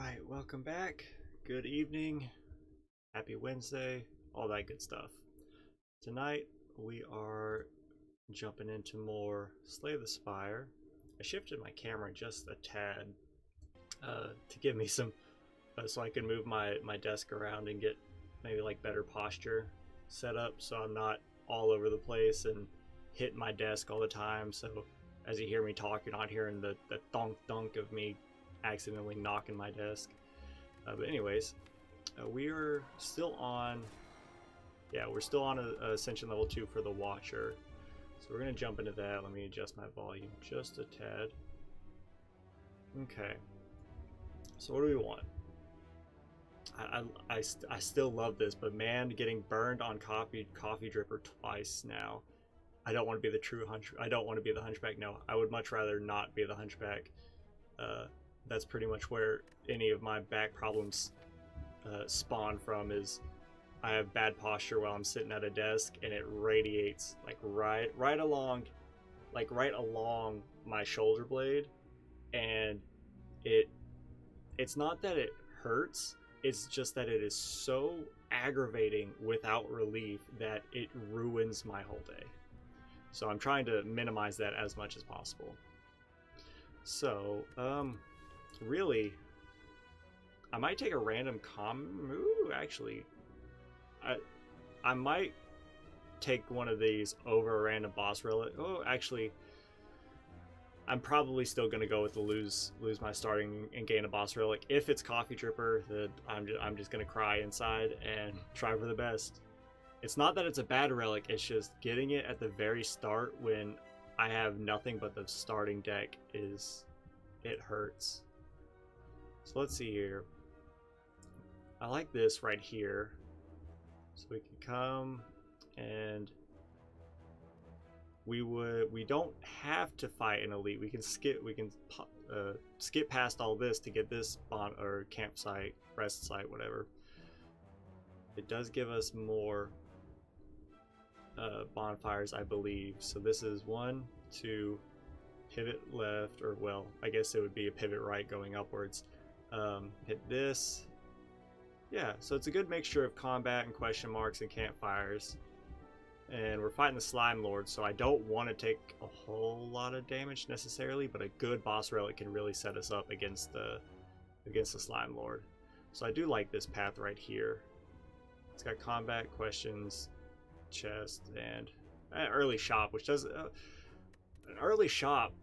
Alright, welcome back. Good evening. Happy Wednesday. All that good stuff. Tonight we are jumping into more Slay the Spire. I shifted my camera just a tad to give me some, so I can move my desk around and get maybe like better posture set up so I'm not all over the place and hitting my desk all the time. So as you hear me talk, you're not hearing the thunk thunk of me accidentally knocking my desk. But anyways, we are still on, we're still on Ascension level 2 for the Watcher. So we're going to jump into that. Let me adjust my volume just a tad. Okay. So what do we want? I still love this, but man, getting burned on coffee dripper twice now. I don't want to be the true I don't want to be the hunchback. No, I would much rather not be the hunchback. That's pretty much where any of my back problems spawn from. Is I have bad posture while I'm sitting at a desk, and it radiates like right along my shoulder blade, and it's not that it hurts, it's just that it is so aggravating without relief that it ruins my whole day. So I'm trying to minimize that as much as possible. So really, I might take a random actually, I might take one of these over a random boss relic. Oh, actually, I'm probably still gonna go with the lose my starting and gain a boss relic. If it's Coffee Dripper, then I'm just gonna cry inside and try for the best. It's not that it's a bad relic, it's just getting it at the very start when I have nothing but the starting deck it hurts. So let's see here. I like this right here. So we can come and we don't have to fight an elite. We can skip past all this to get this bond or campsite, rest site, whatever. It does give us more bonfires, I believe. So this is 1, 2, pivot left, or well, I guess it would be a pivot right going upwards. Hit this. Yeah, so it's a good mixture of combat and question marks and campfires. And we're fighting the Slime Lord, so I don't want to take a whole lot of damage necessarily, but a good boss relic can really set us up against the Slime Lord. So I do like this path right here. It's got combat, questions, chest, and an early shop, which does an early shop.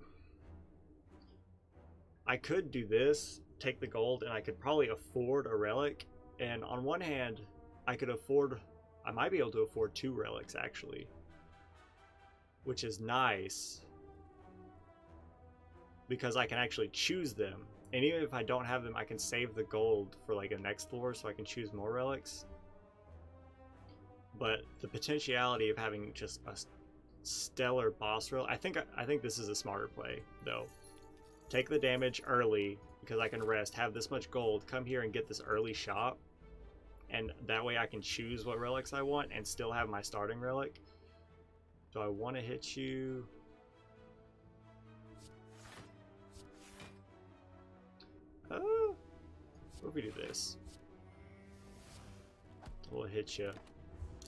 I could do this, take the gold, and I could probably afford a relic. And on one hand, I might be able to afford 2 relics actually, which is nice because I can actually choose them. And even if I don't have them, I can save the gold for like a next floor so I can choose more relics. But the potentiality of having just a stellar boss relic, I think this is a smarter play though. Take the damage early because I can rest, have this much gold, come here and get this early shop, and that way I can choose what relics I want and still have my starting relic. Do I want to hit you? What if we do this? We'll hit you.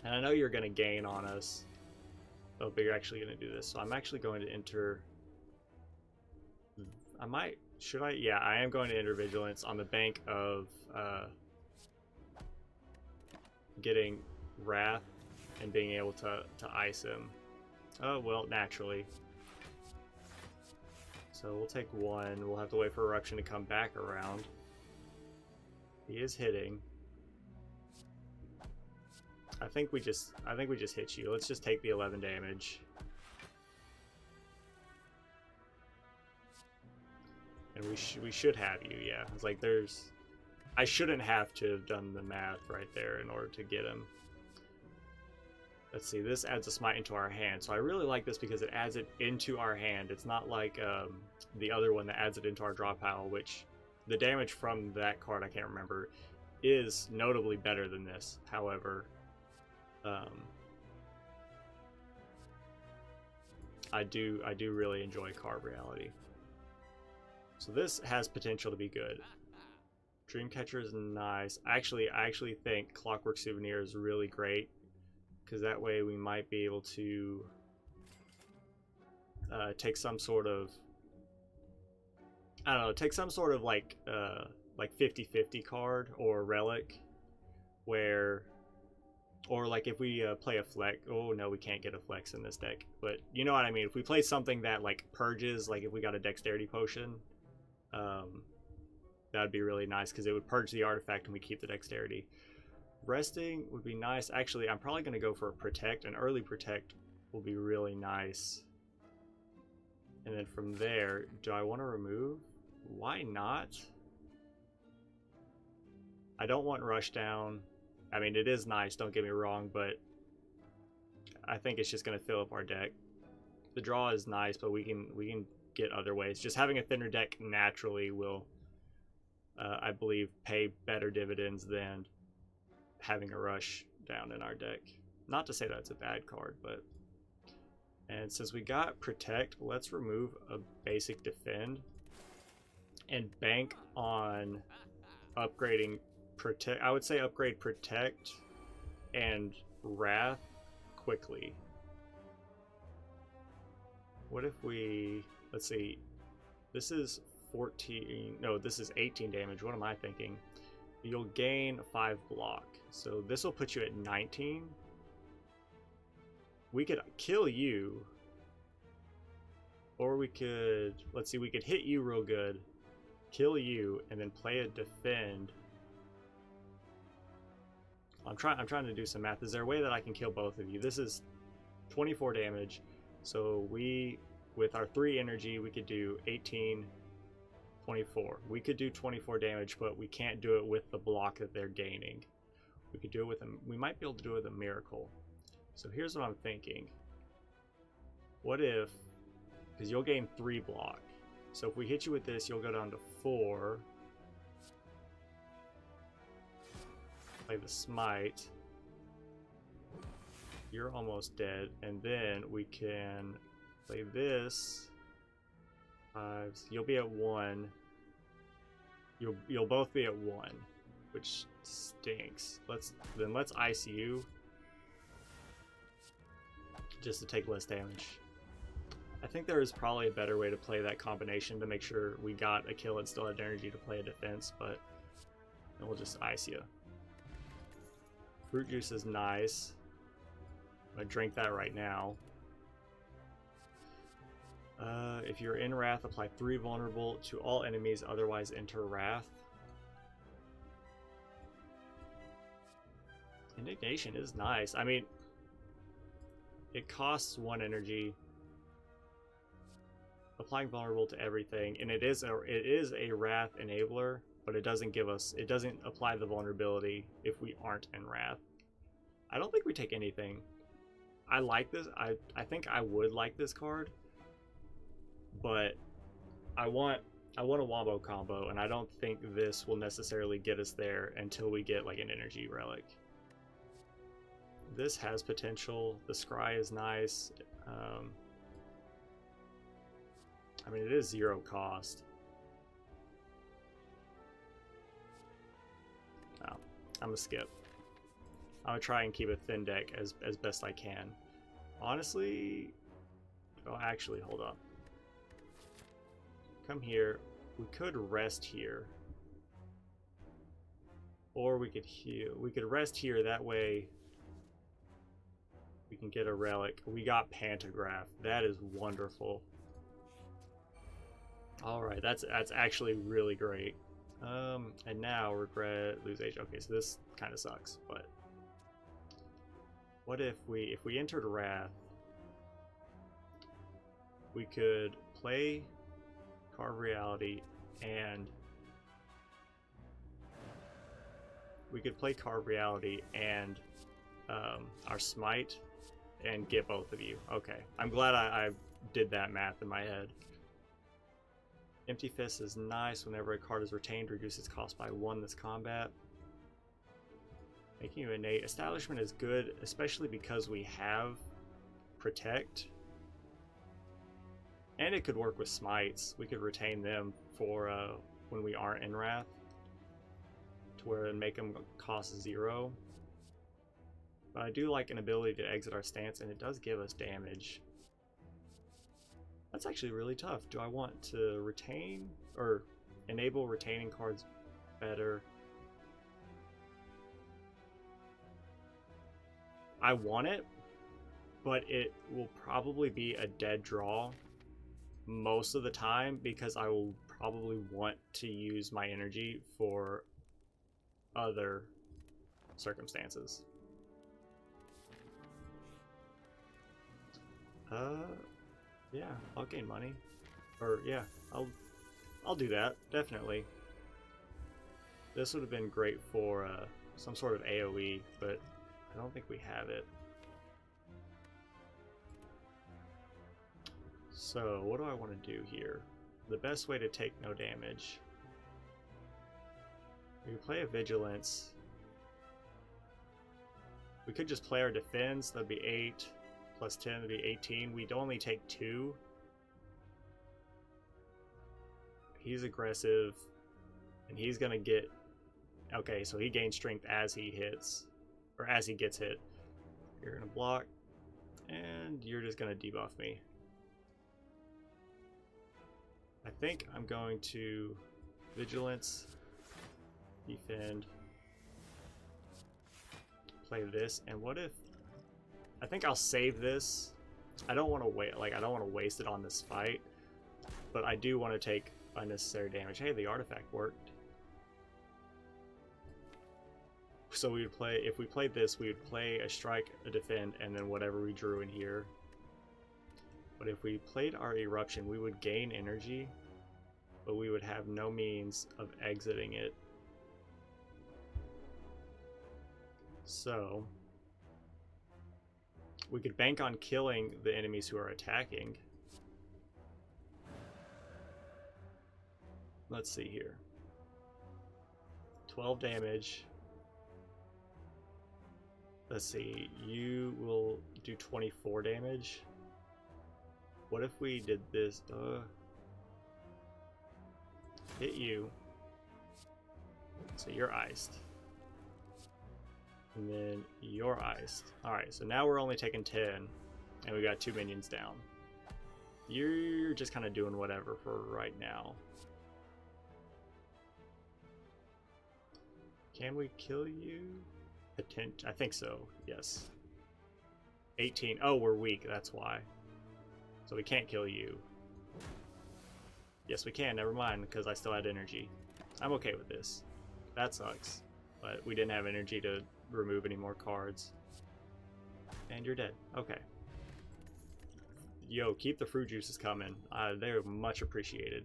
And I know you're going to gain on us. Oh, but you're actually going to do this. So I'm actually going to enter... Should I? Yeah, I am going to enter Vigilance on the bank of getting Wrath and being able to ice him. Oh, well, naturally. So we'll take 1. We'll have to wait for Eruption to come back around. He is hitting. I think we just hit you. Let's just take the 11 damage. And we should have you, yeah. It's like I shouldn't have to have done the math right there in order to get him. Let's see, this adds a smite into our hand. So I really like this because it adds it into our hand. It's not like the other one that adds it into our draw pile, which the damage from that card, I can't remember, is notably better than this. However, I do really enjoy card reality. So this has potential to be good. Dreamcatcher is nice. I actually think Clockwork Souvenir is really great, because that way we might be able to take some sort of, I don't know, take some sort of like 50-50 card or relic, where, or like if we play a flex. Oh no, we can't get a flex in this deck, but you know what I mean. If we play something that like purges, like if we got a dexterity potion, that'd be really nice, because it would purge the artifact and we keep the dexterity. Resting would be nice. Actually, I'm probably going to go for a protect. An early protect will be really nice. And then from there, do I want to remove? Why not? I don't want rush down. I mean, it is nice, don't get me wrong, but I think it's just going to fill up our deck. The draw is nice, but we can get other ways. Just having a thinner deck naturally will, I believe, pay better dividends than having a rush down in our deck. Not to say that's a bad card, but... And since we got protect, let's remove a basic defend and bank on upgrading protect. I would say upgrade protect and wrath quickly. What if we, let's see, this is 14, no, this is 18 damage. What am I thinking? You'll gain 5 block. So this will put you at 19. We could kill you, or we could, let's see, we could hit you real good, kill you, and then play a defend. I'm trying to do some math. Is there a way that I can kill both of you? This is 24 damage. So we, with our 3 energy, we could do 18, 24. We could do 24 damage, but we can't do it with the block that they're gaining. We could do it with them. We might be able to do it with a miracle. So here's what I'm thinking. What if, because you'll gain 3 block. So if we hit you with this, you'll go down to 4. Play the smite. You're almost dead. And then we can play this. 5. So you'll be at 1. You'll both be at 1, which stinks. Let's ice you, just to take less damage. I think there is probably a better way to play that combination to make sure we got a kill and still had energy to play a defense, but we'll just ice you. Fruit juice is nice. I'm gonna drink that right now. If you're in Wrath, apply 3 vulnerable to all enemies, otherwise enter Wrath. Indignation is nice. I mean, it costs 1 energy. Applying vulnerable to everything, and it is a Wrath enabler, but it doesn't apply the vulnerability if we aren't in Wrath. I don't think we take anything. I like this. I think I would like this card, but I want a wombo combo, and I don't think this will necessarily get us there until we get like an energy relic. This has potential. The scry is nice. I mean, it is 0 cost. No, I'm gonna skip. I'm gonna try and keep a thin deck as best I can. Honestly, oh, actually, hold up. Come here. We could rest here, or we could heal. We could rest here. That way, we can get a relic. We got Pantograph. That is wonderful. All right, that's actually really great. And now regret, lose age. Okay, so this kind of sucks, but what if we entered Wrath? We could play Carve Reality and our Smite and get both of you. Okay, I'm glad I did that math in my head. Empty Fist is nice. Whenever a card is retained, reduce its cost by 1 this combat. Making you innate. Establishment is good, especially because we have Protect. And it could work with Smites. We could retain them for when we aren't in Wrath. to where it make them cost 0. But I do like an ability to exit our stance, and it does give us damage. That's actually really tough. Do I want to retain or enable retaining cards better? I want it, but it will probably be a dead draw most of the time because I will probably want to use my energy for other circumstances. Yeah, I'll gain money. Or yeah, I'll do that, definitely. This would have been great for some sort of AoE, but I don't think we have it. So, what do I want to do here? The best way to take no damage. We can play a Vigilance. We could just play our Defense, that'd be 8. Plus 10, that'd be 18. We'd only take 2. He's aggressive, and he's gonna get... Okay, so he gains strength as he hits, or as he gets hit. You're gonna block, and you're just gonna debuff me. I think I'm going to Vigilance, defend, play this, and what if... I think I'll save this. I don't want to wait, like I don't want to waste it on this fight, but I do want to take unnecessary damage. Hey, the artifact worked. So we would play, if we played this, we would play a strike, a defend, and then whatever we drew in here. But if we played our eruption, we would gain energy, but we would have no means of exiting it. So we could bank on killing the enemies who are attacking. Let's see here. 12 damage. Let's see, you will do 24 damage. What if we did this? Hit you. So you're iced. And then you're iced. Alright, so now we're only taking 10, and we got 2 minions down. You're just kind of doing whatever for right now. Can we kill you? I think so, yes. 18. Oh, we're weak, that's why. So we can't kill you. Yes, we can, never mind, because I still had energy. I'm okay with this. That sucks. But we didn't have energy to remove any more cards. And you're dead. Okay. Yo, keep the fruit juices coming. They're much appreciated.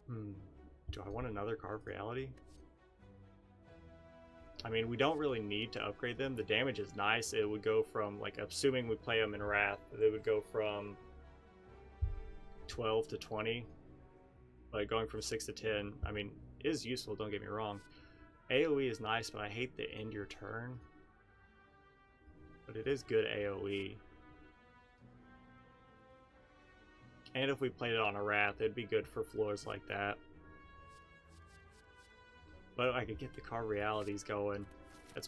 Do I want another Carve Reality? I mean, we don't really need to upgrade them. The damage is nice. It would go from, like, assuming we play them in Wrath, it would go from 12 to 20. Like, going from 6 to 10, I mean, is useful, don't get me wrong. AoE is nice, but I hate the end your turn. But it is good AoE. And if we played it on a Wrath, it'd be good for floors like that. But I could get the Carve Realities going.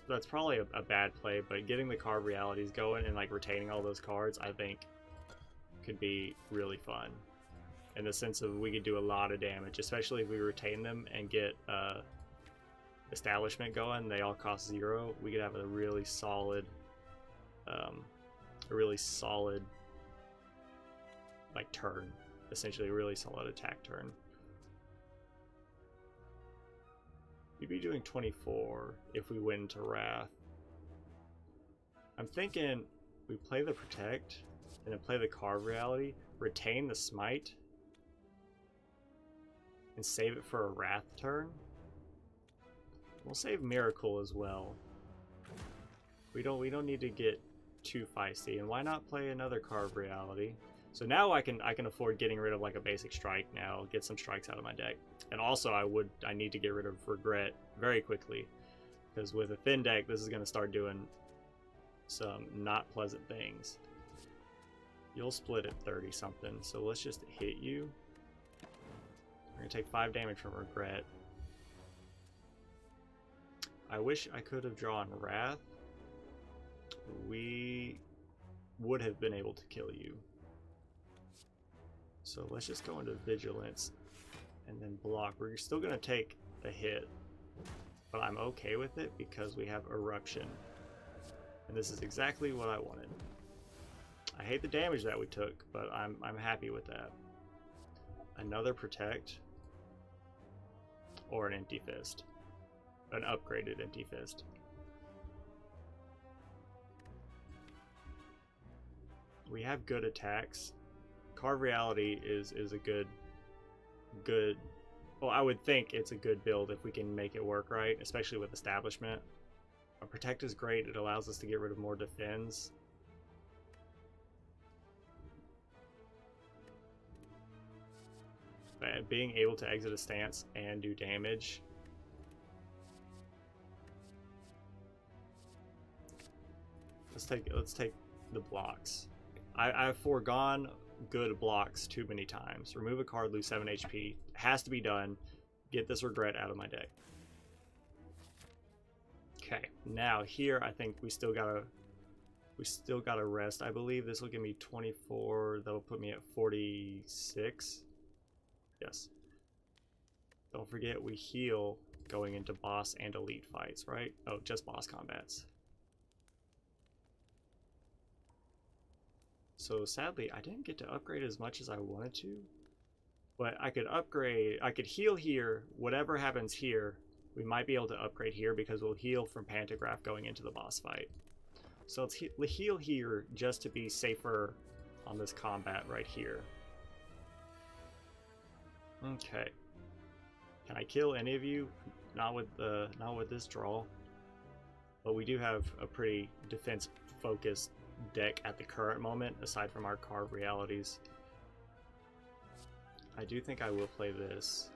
That's probably a bad play, but getting the Carve Realities going and like retaining all those cards, I think could be really fun. In the sense of we could do a lot of damage, especially if we retain them and get Establishment going. They all cost 0. We could have a really solid, like turn, essentially a really solid attack turn. We'd be doing 24 if we went into Wrath. I'm thinking we play the Protect and then play the Carve Reality, retain the Smite, and save it for a Wrath turn. We'll save Miracle as well. We don't need to get too feisty, and why not play another Carve Reality? So now I can afford getting rid of like a basic strike now, get some strikes out of my deck. And also I need to get rid of Regret very quickly, because with a thin deck this is going to start doing some not pleasant things. You'll split at 30 something, so let's just hit you. We're going to take 5 damage from Regret. I wish I could have drawn Wrath. We would have been able to kill you. So let's just go into Vigilance and then block. We're still going to take a hit, but I'm okay with it because we have Eruption. And this is exactly what I wanted. I hate the damage that we took, but I'm happy with that. Another Protect. Or an Empty Fist. An upgraded Empty Fist. We have good attacks. Carve Reality is a good, well, I would think it's a good build if we can make it work right, especially with Establishment. Our Protect is great, it allows us to get rid of more defense. But being able to exit a stance and do damage. Let's take the blocks. I've foregone good blocks too many times. Remove a card, lose 7 HP. Has to be done. Get this regret out of my deck. Okay, now here I think we still gotta rest. I believe this will give me 24. That'll put me at 46. Yes. Don't forget we heal going into boss and elite fights, right? Oh, just boss combats. So sadly, I didn't get to upgrade as much as I wanted to, but I could upgrade, I could heal here. Whatever happens here, we might be able to upgrade here because we'll heal from Pantograph going into the boss fight. So let's heal here just to be safer on this combat right here. Okay. Can I kill any of you? Not with this draw. But we do have a pretty defense-focused deck at the current moment, aside from our Carve Realities. I do think I will play this.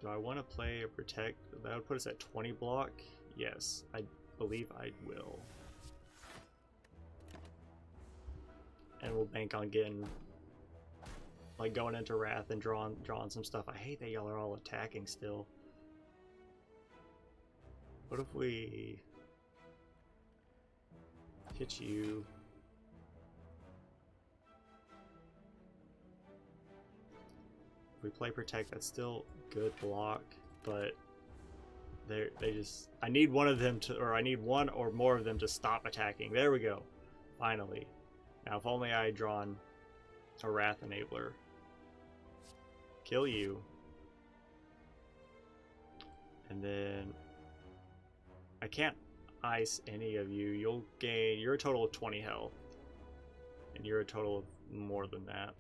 Do I want to play a Protect? That would put us at 20 block. Yes, I believe I will. And we'll bank on getting, like, going into Wrath and drawing some stuff. I hate that y'all are all attacking still. What if we hit you? If we play Protect, that's still good block, but they just, I need one of them to, or I need one or more of them to stop attacking. There we go. Finally. Now if only I had drawn a Wrath Enabler. Kill you. And then I can't ice any of you. You'll gain, you're a total of 20 health. And you're a total of more than that.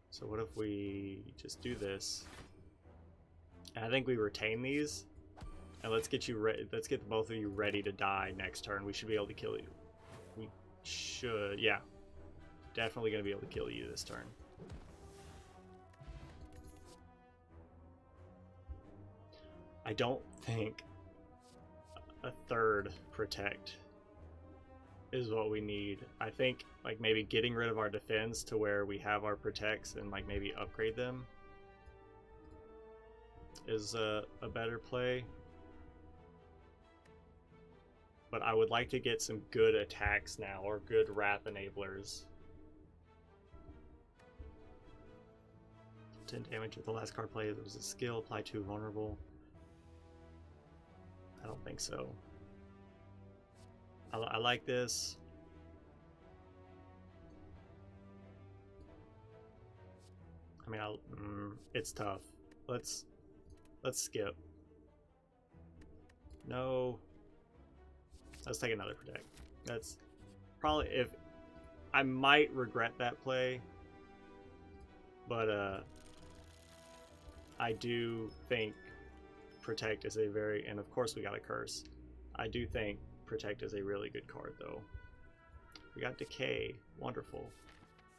So what if we just do this? And I think we retain these. And let's get you ready. Let's get both of you ready to die next turn. We should be able to kill you. We should, yeah. Definitely gonna be able to kill you this turn. I don't think a third Protect is what we need. I think like maybe getting rid of our defense to where we have our Protects and like maybe upgrade them is a better play. But I would like to get some good attacks now, or good Wrath Enablers. 10 damage with the last card play. There was a skill, apply to vulnerable. I don't think so. I like this. I mean, it's tough. Let's skip. No. Let's take another Protect. That's probably, if I might regret that play, but I do think Protect is a very, and of course we got a Curse. I do think Protect is a really good card though. We got Decay, wonderful.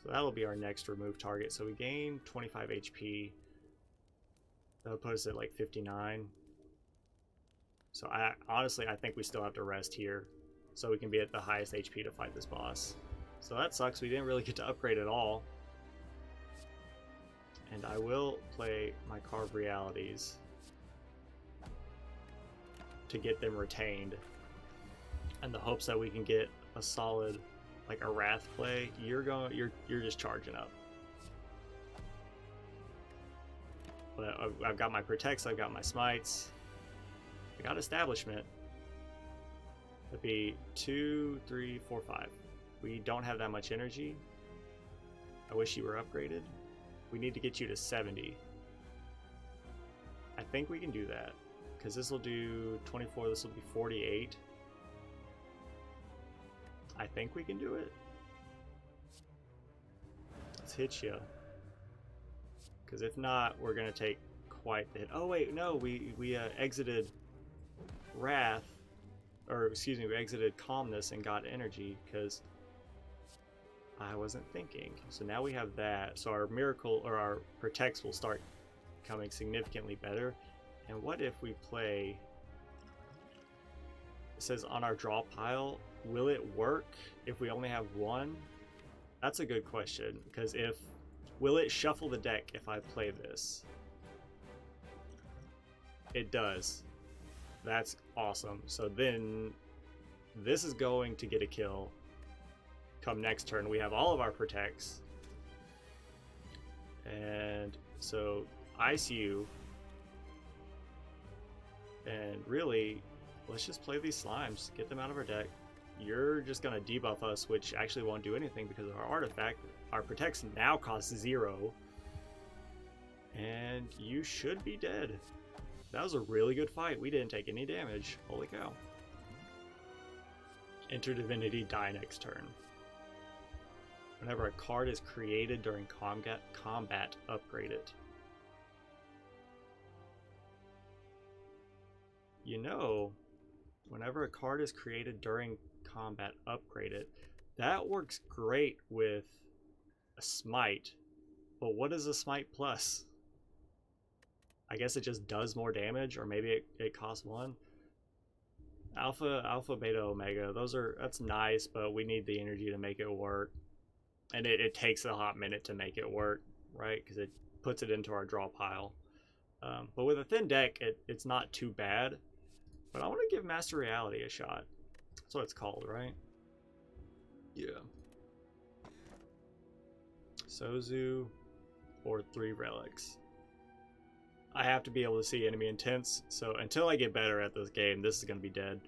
So that'll be our next remove target. So we gain 25 HP. That'll put us at like 59. So honestly, I think we still have to rest here so we can be at the highest HP to fight this boss. So that sucks. We didn't really get to upgrade at all. And I will play my Carved Realities to get them retained, in the hopes that we can get a solid, like a Wrath play. You're just charging up. But I've got my Protects, I've got my Smites, I got Establishment. That'd be 2, 3, 4, 5. We don't have that much energy. I wish you were upgraded. We need to get you to 70. I think we can do that, because this will do 24, this will be 48. I think we can do it. Let's hit you. Because if not, we're going to take quite the hit. Oh wait, no, we exited Wrath, or excuse me, we exited Calmness and got energy, because I wasn't thinking. So now we have that, so our Miracle, or our Protects will start becoming significantly better. And what if we play, it says on our draw pile, will it work if we only have one? That's a good question, because will it shuffle the deck if I play this? It does. That's awesome. So then this is going to get a kill. Come next turn, we have all of our Protects. And so Ice you. And really, let's just play these Slimes. Get them out of our deck. You're just going to debuff us, which actually won't do anything because of our artifact. Our Protects now cost 0. And you should be dead. That was a really good fight. We didn't take any damage. Holy cow. Enter Divinity, die next turn. Whenever a card is created during combat, upgrade it. You know, whenever a card is created during combat, upgrade it. That works great with a Smite. But what is a Smite plus? I guess it just does more damage, or maybe it costs 1. Alpha, Beta, Omega, that's nice, but we need the energy to make it work. And it takes a hot minute to make it work, right? Because it puts it into our draw pile. But with a thin deck, it's not too bad. But I want to give Master Reality a shot. That's what it's called, right? Yeah. Sozu or 3 relics. I have to be able to see enemy intents, so until I get better at this game, this is going to be dead.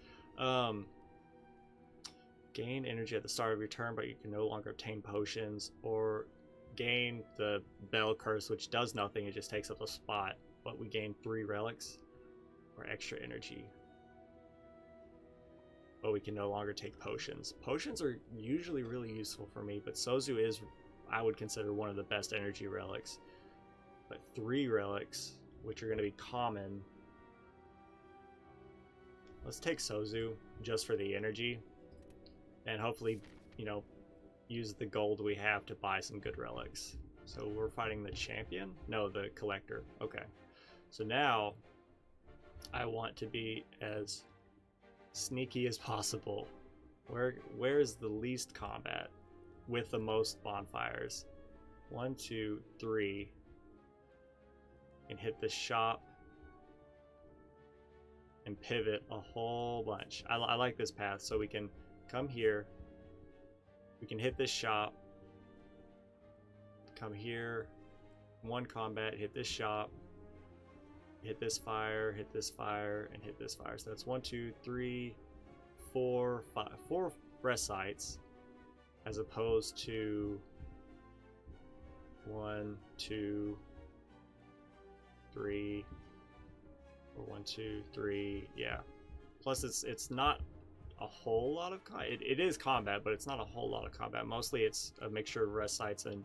Gain energy at the start of your turn, but you can no longer obtain potions, or gain the Bell Curse, which does nothing, it just takes up a spot, but we gain 3 relics, or extra energy. But we can no longer take potions. Potions are usually really useful for me, but Sozu is, I would consider, one of the best energy relics. But 3 relics, which are going to be common. Let's take Sozu just for the energy, and hopefully, you know, use the gold we have to buy some good relics. So we're fighting the champion? No, the collector. Okay. So now I want to be as sneaky as possible. Where's the least combat with the most bonfires? 1, 2, 3. And hit the shop and pivot a whole bunch. I like this path, so we can come here, we can hit this shop, come here, 1 combat, hit this shop, hit this fire, and hit this fire. So that's 1, 2, 3, 4, 5. 4 rest sites, as opposed to 1, 2, 3, or 1, 2, 3. Yeah. Plus, it's not a whole lot of it is combat, but it's not a whole lot of combat. Mostly, it's a mixture of rest sites and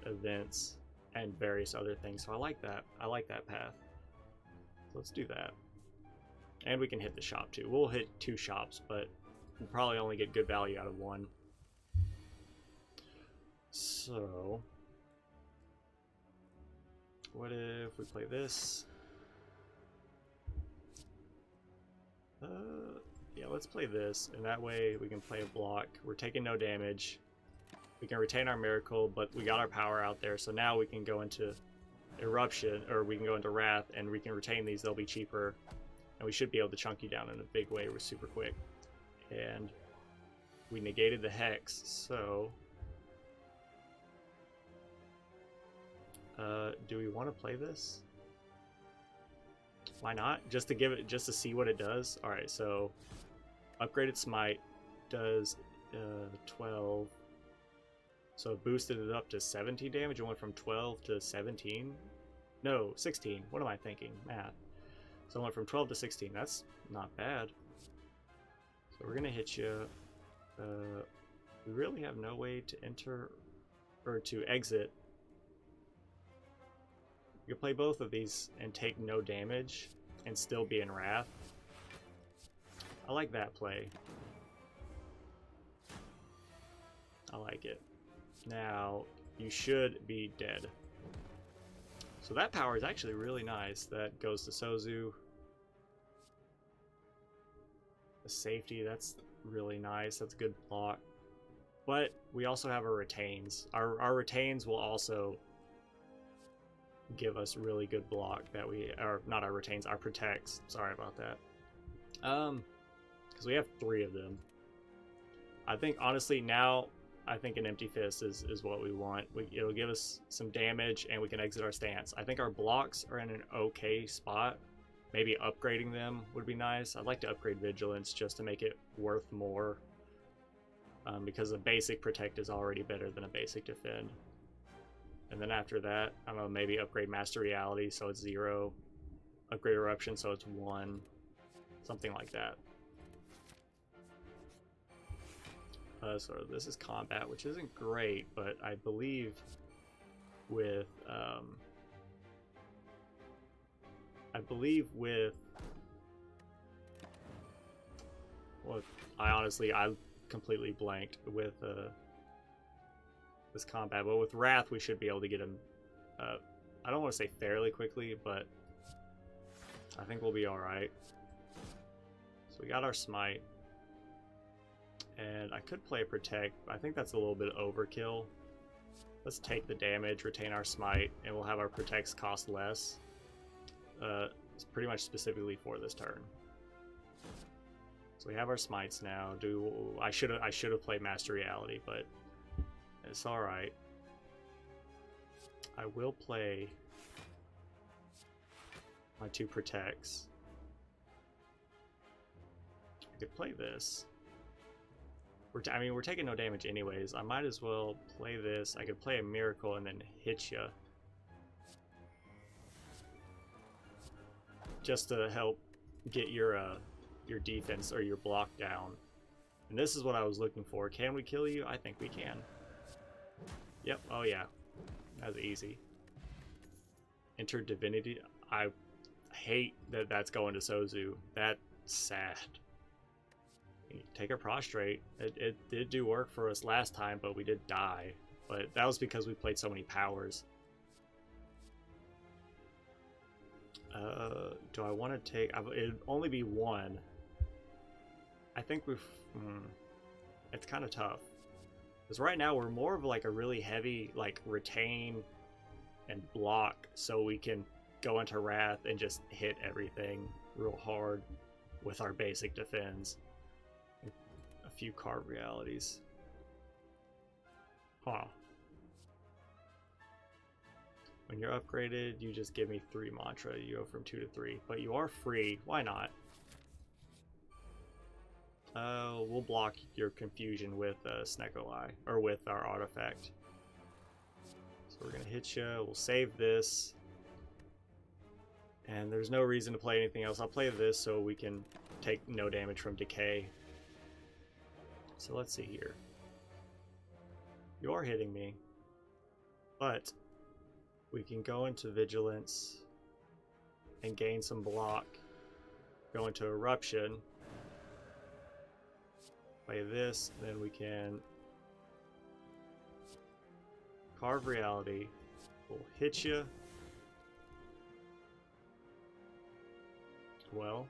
events and various other things. So I like that. I like that path. So let's do that. And we can hit the shop too. We'll hit 2 shops, but we'll probably only get good value out of 1. So what if we play this? Yeah, let's play this, and that way we can play a block. We're taking no damage. We can retain our miracle, but we got our power out there, so now we can go into eruption, or we can go into wrath, and we can retain these. They'll be cheaper, and we should be able to chunk you down in a big way. We're super quick, and we negated the hex. So do we want to play this? Why not? Just to give it, just to see what it does. All right, so upgraded smite does 12. So it boosted it up to 17 damage. It went from 12 to 17. No, 16. What am I thinking? Math. So it went from 12 to 16. That's not bad. So we're gonna hit you. We really have no way to enter or to exit. You can play both of these and take no damage and still be in wrath. I like that play. I like it. Now, you should be dead. So that power is actually really nice. That goes to Sozu. The safety, that's really nice. That's a good block. But we also have our retains. Our retains will also give us really good block that we are not our retains, our protects. Sorry about that. Because we have 3 of them. I think honestly now I think an empty fist is what we want. It'll give us some damage and we can exit our stance. I think our blocks are in an okay spot. Maybe upgrading them would be nice. I'd like to upgrade vigilance just to make it worth more. Because a basic protect is already better than a basic defend. And then after that, I'm gonna maybe upgrade Master Reality so it's 0. Upgrade Eruption so it's 1. Something like that. So this is combat, which isn't great, but I believe with well, I completely blanked with this combat, but with Wrath we should be able to get him. I don't want to say fairly quickly, but I think we'll be all right. So we got our smite, and I could play Protect. I think that's a little bit overkill. Let's take the damage, retain our smite, and we'll have our protects cost less. It's pretty much specifically for this turn. So we have our smites now. I should have played Master Reality, but it's all right. I will play my 2 protects. I could play this. I mean, we're taking no damage anyways. I might as well play this. I could play a miracle and then hit you, just to help get your defense or your block down. And this is what I was looking for. Can we kill you? I think we can. Yep. Oh yeah, that was easy. Enter Divinity. I hate that that's going to Sozu. That's sad. Take a prostrate. It did do work for us last time, but we did die. But that was because we played so many powers. Do I want to take... It'd only be 1. I think we've... it's kind of tough. Because right now we're more of like a really heavy like retain and block, so we can go into Wrath and just hit everything real hard with our basic defense. A few carved realities. Huh. When you're upgraded, you just give me 3 mantra. You go from 2 to 3. But you are free. Why not? We'll block your confusion with Snecko Eye, or with our artifact. So we're gonna hit you. We'll save this. And there's no reason to play anything else. I'll play this so we can take no damage from decay. So let's see here. You are hitting me, but we can go into Vigilance and gain some block. Go into Eruption. Play this, then we can Carve Reality. We'll hit you. Well,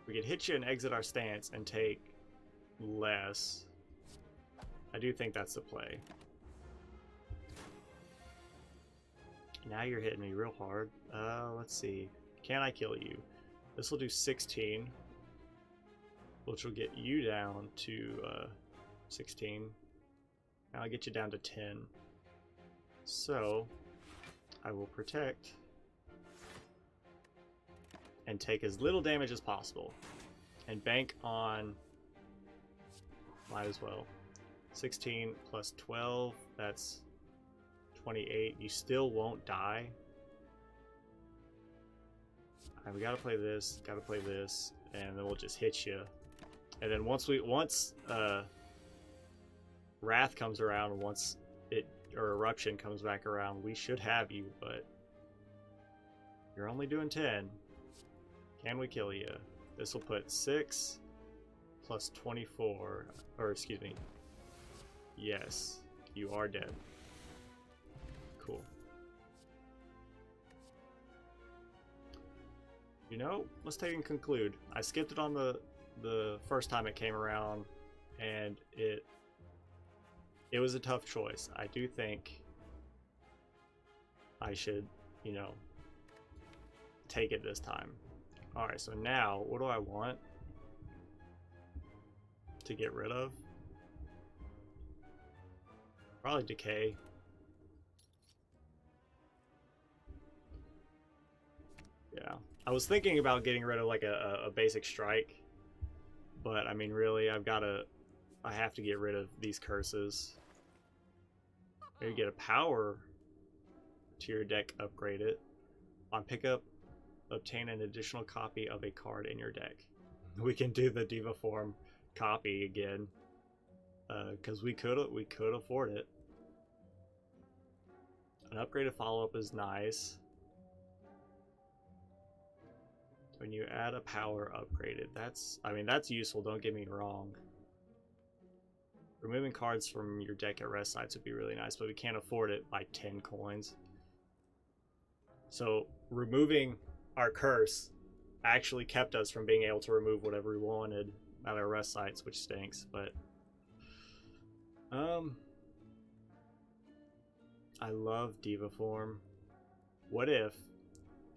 we could hit you and exit our stance and take less. I do think that's the play. Now you're hitting me real hard. Let's see. Can I kill you? This will do 16, which will get you down to 16. Now I'll get you down to 10. So I will protect and take as little damage as possible and bank on, might as well, 16 plus 12, that's 28. You still won't die. Alright, we gotta play this, and then we'll just hit you. And then once Wrath comes around, or Eruption comes back around, we should have you, but you're only doing 10. Can we kill you? This will put 6 plus 24, or excuse me. Yes, you are dead. Cool. You know, let's take and conclude. I skipped it on the first time it came around, and it was a tough choice. I do think I should, you know, take it this time. Alright, so now, what do I want to get rid of? Probably Decay. Yeah. I was thinking about getting rid of like a basic strike, but I mean really I have to get rid of these curses. Maybe get a power to your deck, upgrade it. On pickup, obtain an additional copy of a card in your deck. We can do the Diva Form copy again, because we could afford it. An upgraded follow-up is nice. When you add a power upgraded, that's useful, don't get me wrong. Removing cards from your deck at rest sites would be really nice, but we can't afford it by 10 coins. So removing our curse actually kept us from being able to remove whatever we wanted at our rest sites, which stinks, but I love Diva Form. What if,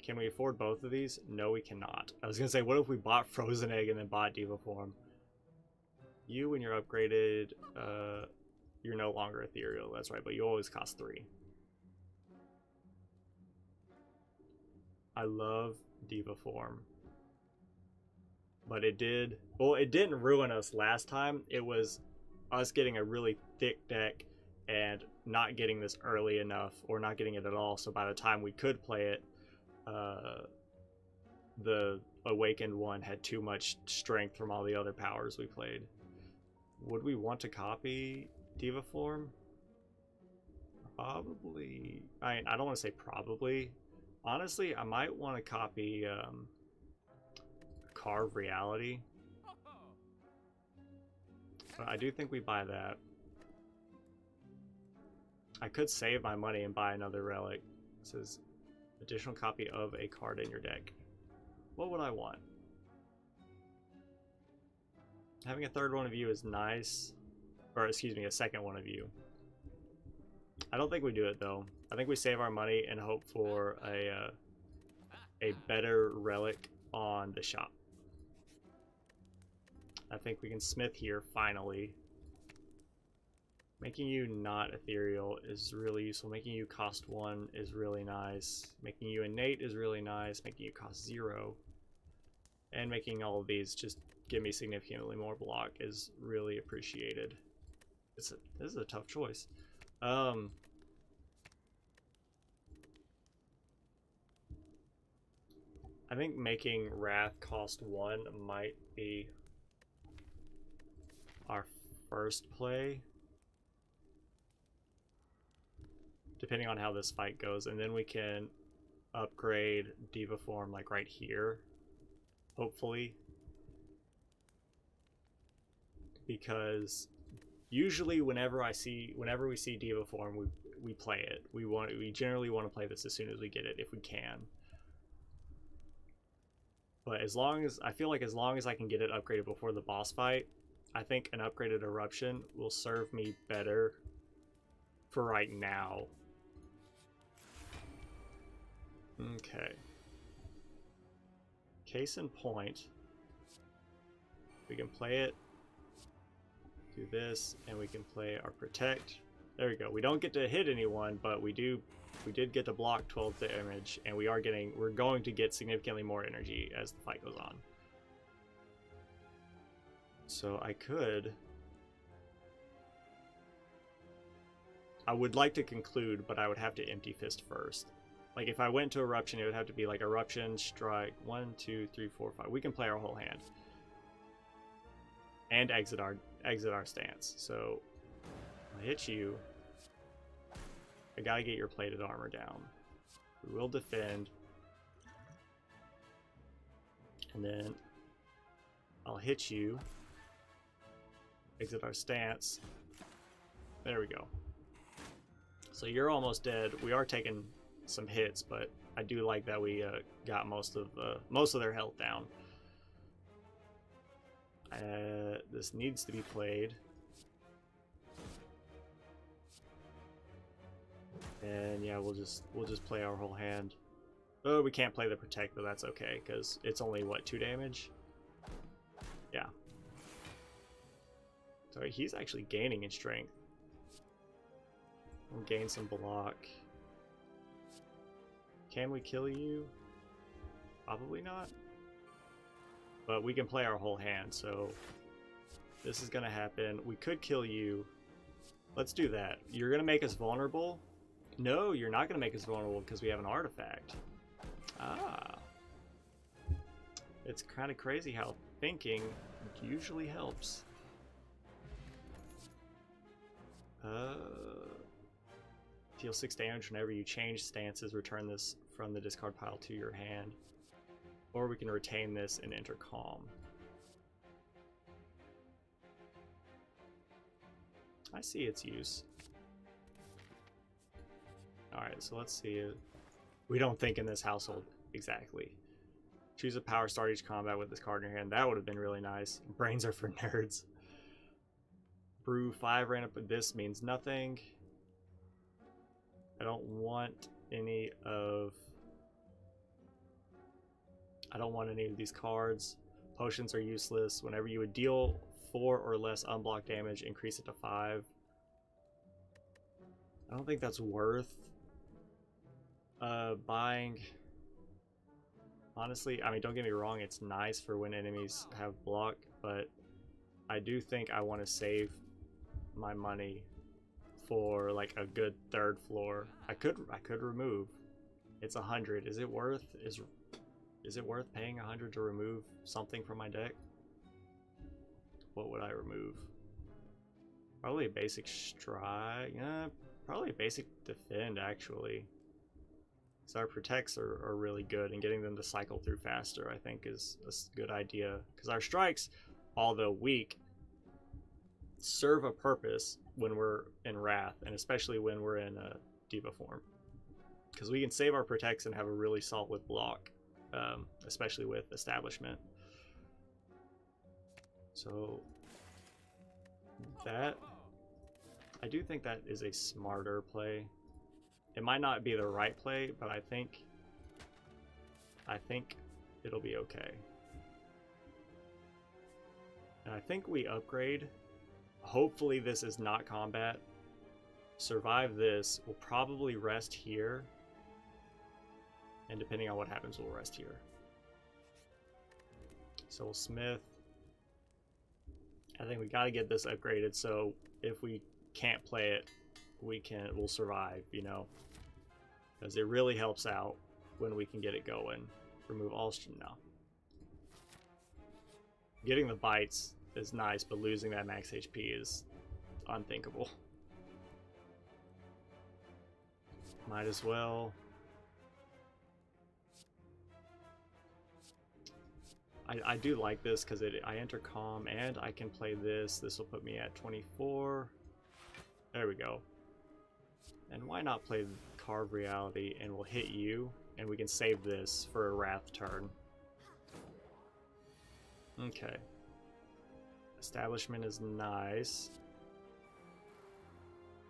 can we afford both of these? No, we cannot. I was gonna say, what if we bought Frozen Egg and then bought Diva Form? You, when you're upgraded, you're no longer ethereal, that's right, but you always cost 3. I love Diva Form. But it didn't ruin us last time. It was us getting a really thick deck and not getting this early enough, or not getting it at all, so by the time we could play it, the Awakened one had too much strength from all the other powers we played. Would we want to copy Diva Form? Probably. I don't want to say probably. Honestly, I might want to copy Carve Reality. But I do think we buy that. I could save my money and buy another relic. It says additional copy of a card in your deck. What would I want? Having a third one of you is nice. Or excuse me, a second one of you. I don't think we do it though. I think we save our money and hope for a better relic on the shop. I think we can smith here finally. Making you not ethereal is really useful. Making you cost 1 is really nice. Making you innate is really nice. Making you cost 0. And making all of these just give me significantly more block is really appreciated. This is a tough choice. I think making Wrath cost 1 might be our first play, depending on how this fight goes, and then we can upgrade Diva Form like right here, hopefully, because usually whenever we see Diva Form, we play it. We generally want to play this as soon as we get it if we can. But as long as I can get it upgraded before the boss fight, I think an upgraded eruption will serve me better for right now. Okay. Case in point, we can play it, do this, and we can play our protect. There we go. We don't get to hit anyone, but we did get to block 12 damage, and we're going to get significantly more energy as the fight goes on. So I would like to conclude, but I would have to empty fist first. Like if I went to eruption, it would have to be like eruption, strike, 1, 2, 3, 4, 5. We can play our whole hand and exit our stance. So I'll hit you. I gotta get your plated armor down. We will defend, and then I'll hit you. Exit our stance. There we go. So you're almost dead. We are taking some hits, but I do like that we got most of their health down. This needs to be played, and yeah, we'll just play our whole hand. Oh, we can't play the protect, but that's okay because it's only what, 2 damage. Yeah. Sorry, he's actually gaining in strength. We'll gain some block. Can we kill you? Probably not. But we can play our whole hand, so this is gonna happen. We could kill you. Let's do that. You're gonna make us vulnerable? No, you're not gonna make us vulnerable because we have an artifact. Ah. It's kind of crazy how thinking usually helps. Deal 6 damage whenever you change stances. Return this from the discard pile to your hand. Or we can retain this and enter calm. I see its use. Alright, so let's see it. We don't think in this household. Exactly. Choose a power, start each combat with this card in your hand. That would have been really nice. Brains are for nerds. Brew 5 ran up, but this means nothing. I don't want any of these cards. Potions are useless. Whenever you would deal 4 or less unblocked damage, increase it to 5. I don't think that's worth buying. Honestly, I mean, don't get me wrong, it's nice for when enemies have block, but I do think I want to save my money for like a good 3rd floor. I could remove. It's 100. Is it worth paying 100 to remove something from my deck? What would I remove? Probably a basic strike. Yeah, probably a basic defend actually. So our protects are really good, and getting them to cycle through faster I think is a good idea, because our strikes, although weak, serve a purpose when we're in Wrath, and especially when we're in a Diva form, because we can save our protects and have a really solid block, especially with Establishment. So that, I do think that is a smarter play. It might not be the right play, but I think it'll be okay. And I think we upgrade. Hopefully this is not combat. Survive this. We'll probably rest here. And depending on what happens, we'll rest here. So we'll smith. I think we got to get this upgraded, so if we can't play it, we'll survive, you know, because it really helps out when we can get it going. Remove all, no. Getting the bites is nice, but losing that max HP is unthinkable. Might as well. I do like this because I enter calm and I can play this. This will put me at 24. There we go. And why not play Carve Reality, and we'll hit you, and we can save this for a Wrath turn. Okay. Establishment is nice.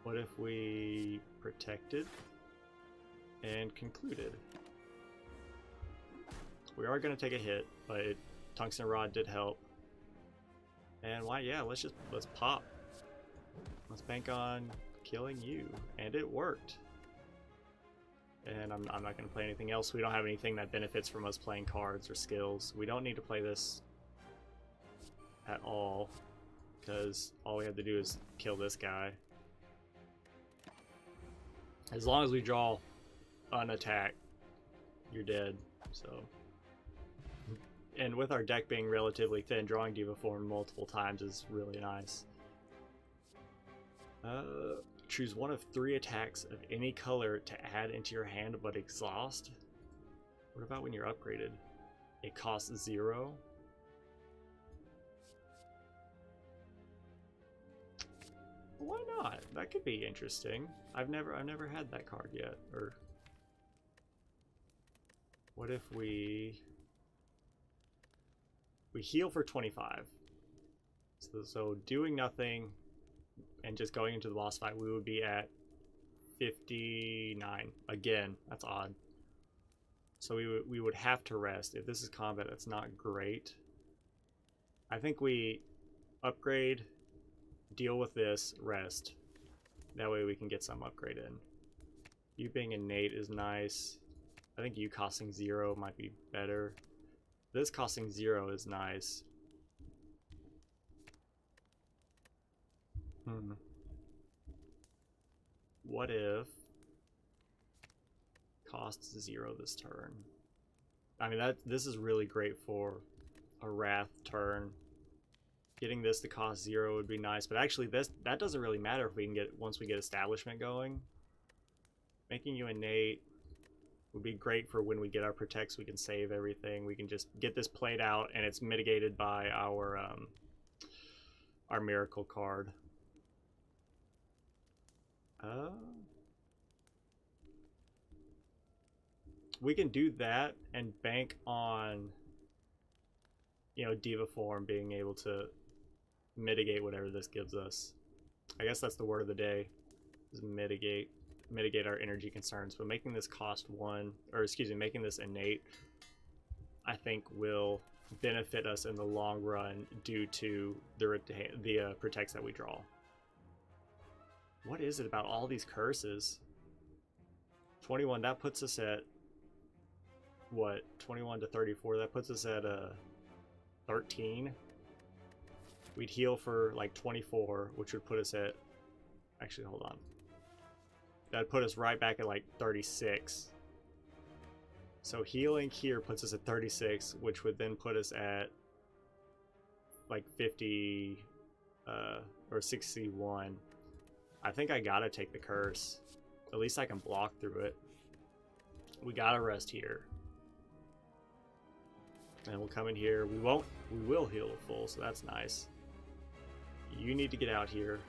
What if we protected and concluded? We are going to take a hit, but tungsten rod did help. And why? Yeah, let's pop. Let's bank on killing you, and it worked. And I'm not going to play anything else. We don't have anything that benefits from us playing cards or skills. We don't need to play this at all, because all we have to do is kill this guy. As long as we draw unattacked, you're dead. So, and with our deck being relatively thin, drawing Diva Form multiple times is really nice. Choose one of 3 attacks of any color to add into your hand but exhaust. What about when you're upgraded? It costs 0. Why not? That could be interesting. I've never had that card yet. Or what if we heal for 25? So doing nothing and just going into the boss fight, we would be at 59. Again, that's odd. So we would have to rest. If this is combat, that's not great. I think we upgrade, deal with this, rest. That way we can get some upgrade in. You being innate is nice. I think you costing 0 might be better. This costing 0 is nice. What if costs 0 this turn? I mean, this is really great for a Wrath turn. Getting this to cost 0 would be nice, but actually that doesn't really matter if we can get once we get establishment going. Making you innate would be great for when we get our protects. We can save everything. We can just get this played out, and it's mitigated by our miracle card. We can do that and bank on, you know, Diva Form being able to mitigate whatever this gives us. I guess that's the word of the day, is mitigate our energy concerns. But making this cost 1, or excuse me, making this innate, I think will benefit us in the long run due to the protects that we draw. What is it about all these curses? 21, that puts us at what? 21 to 34, that puts us at 13. We'd heal for like 24, which would put us at, actually hold on, that'd put us right back at like 36. So healing here puts us at 36, which would then put us at like 50 or 61. I think I gotta take the curse. At least I can block through it. We gotta rest here. And we'll come in here. We will heal a full, so that's nice. You need to get out here.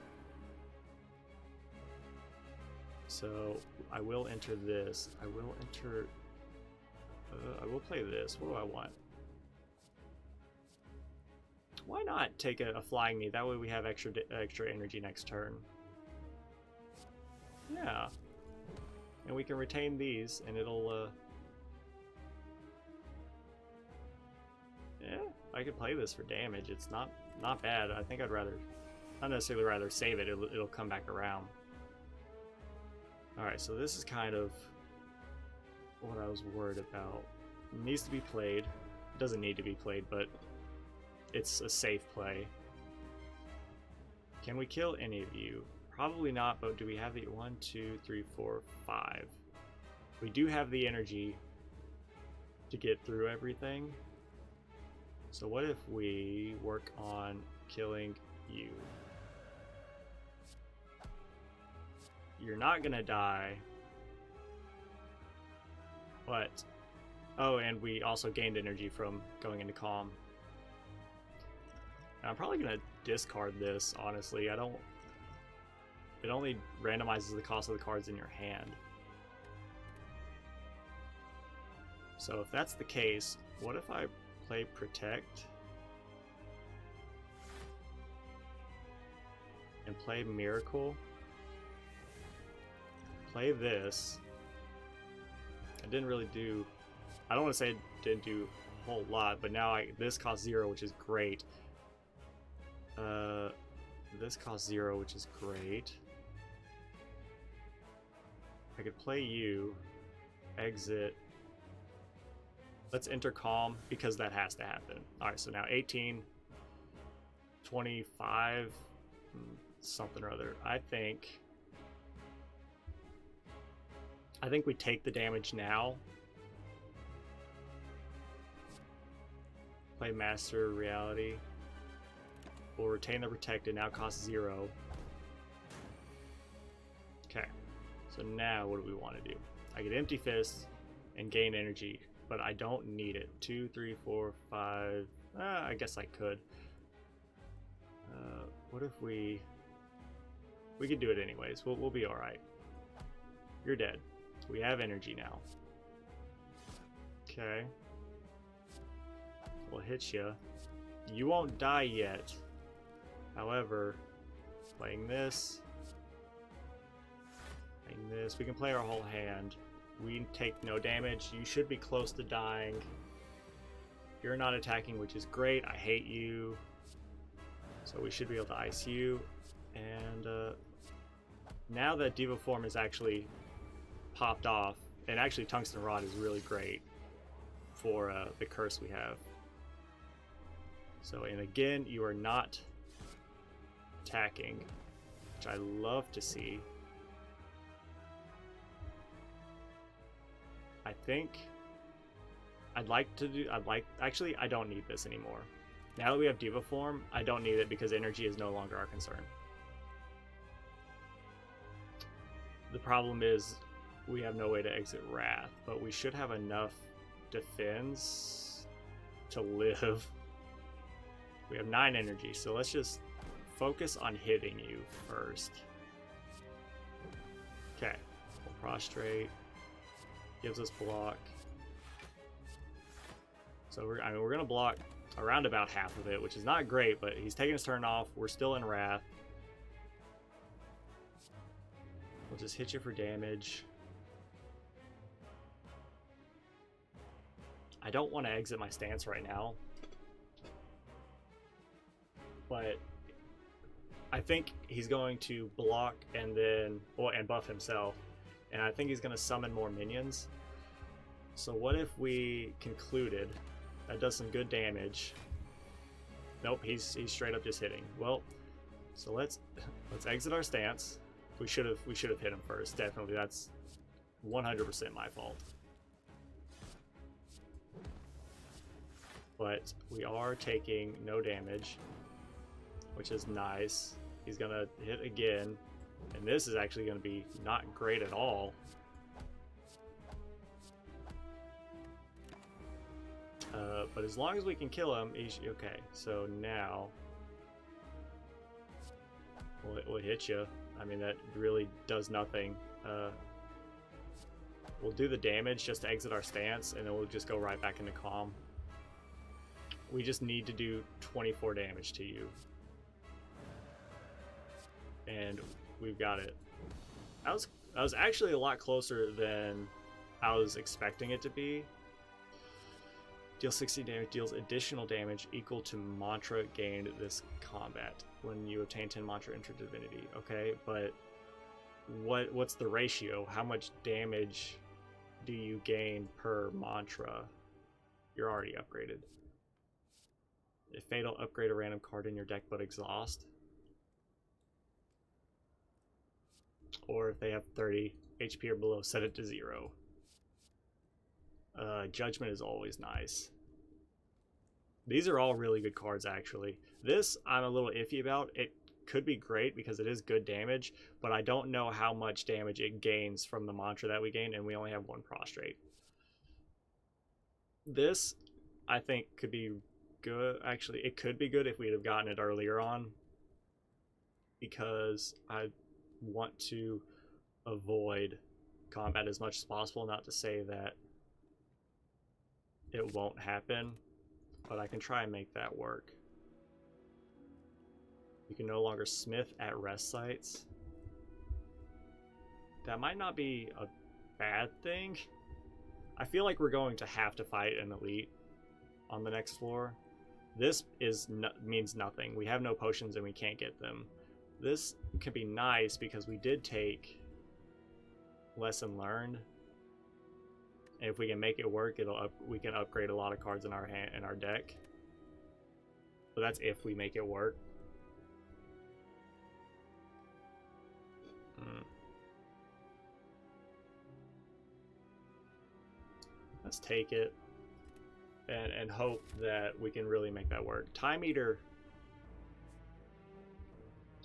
So I will enter this. I will enter... I will play this. What do I want? Why not take a flying knee? That way we have extra energy next turn. Yeah. And we can retain these, and it'll... Yeah, I could play this for damage. It's not bad. I think I'd rather... Not necessarily rather save it. It'll come back around. Alright, so this is kind of what I was worried about. It needs to be played. It doesn't need to be played, but it's a safe play. Can we kill any of you? Probably not, but do we have the 1, 2, 3, 4, 5? We do have the energy to get through everything. So what if we work on killing you? You're not gonna die, but oh, and we also gained energy from going into calm. And I'm probably gonna discard this, honestly. It only randomizes the cost of the cards in your hand. So if that's the case, what if I play Protect? and play Miracle. Play this. I didn't really do... I don't want to say it didn't do a whole lot, but now this costs 0, which is great. This costs 0, which is great. I could play you, exit. Let's enter calm because that has to happen. Alright, so now 18, 25, something or other. I think we take the damage now. Play Master Reality. We'll retain the protected, now costs 0. Okay, so now what do we want to do? I get Empty Fist and gain energy, but I don't need it. 2, 3, 4, 5. I guess I could. What if we could do it anyways. We'll be all right. You're dead. We have energy now. Okay. We'll hit you. You won't die yet. However, playing this, we can play our whole hand. We take no damage. You should be close to dying. You're not attacking, which is great. I hate you. So we should be able to ice you. And now that Diva Form is actually popped off, and actually Tungsten Rod is really great for the curse we have. So, and again, you are not attacking, which I love to see. I think actually, I don't need this anymore. Now that we have Diva Form, I don't need it because energy is no longer our concern. The problem is we have no way to exit Wrath, but we should have enough defense to live. We have 9 energy, so let's just focus on hitting you first. Okay, we'll prostrate. Gives us block. So we're gonna block around about half of it, which is not great, but he's taking his turn off. We're still in Wrath. We'll just hit you for damage. I don't want to exit my stance right now, but I think he's going to block and then, and buff himself, and I think he's going to summon more minions. So what if we concluded? That does some good damage. Nope, he's straight up just hitting. Well, so let's exit our stance. We should have hit him first. Definitely, that's 100% my fault. But we are taking no damage, which is nice. He's gonna hit again, and this is actually gonna be not great at all. But as long as we can kill him, he's okay. So now we'll hit you. I mean, that really does nothing. We'll do the damage just to exit our stance, and then we'll just go right back into calm. We just need to do 24 damage to you. And we've got it. I was actually a lot closer than I was expecting it to be. Deals 60 damage, deals additional damage equal to mantra gained this combat. When you obtain 10 mantra, enter divinity. Okay, but what's the ratio? How much damage do you gain per mantra? You're already upgraded. If fatal, upgrade a random card in your deck but exhaust. Or if they have 30 HP or below, set it to 0. Judgment is always nice. These are all really good cards, actually. This I'm a little iffy about. It could be great because it is good damage, but I don't know how much damage it gains from the mantra that we gain, and we only have 1 prostrate. This, I think, could be good. Actually, it could be good if we'd have gotten it earlier on, because I want to avoid combat as much as possible. Not to say that it won't happen, but I can try and make that work. You can no longer smith at rest sites. That might not be a bad thing. I feel like we're going to have to fight an elite on the next floor. This means nothing. We have no potions and we can't get them. This could be nice because we did take lesson learned. And if we can make it work, we can upgrade a lot of cards in our deck. But that's if we make it work. Let's take it and hope that we can really make that work. Time Eater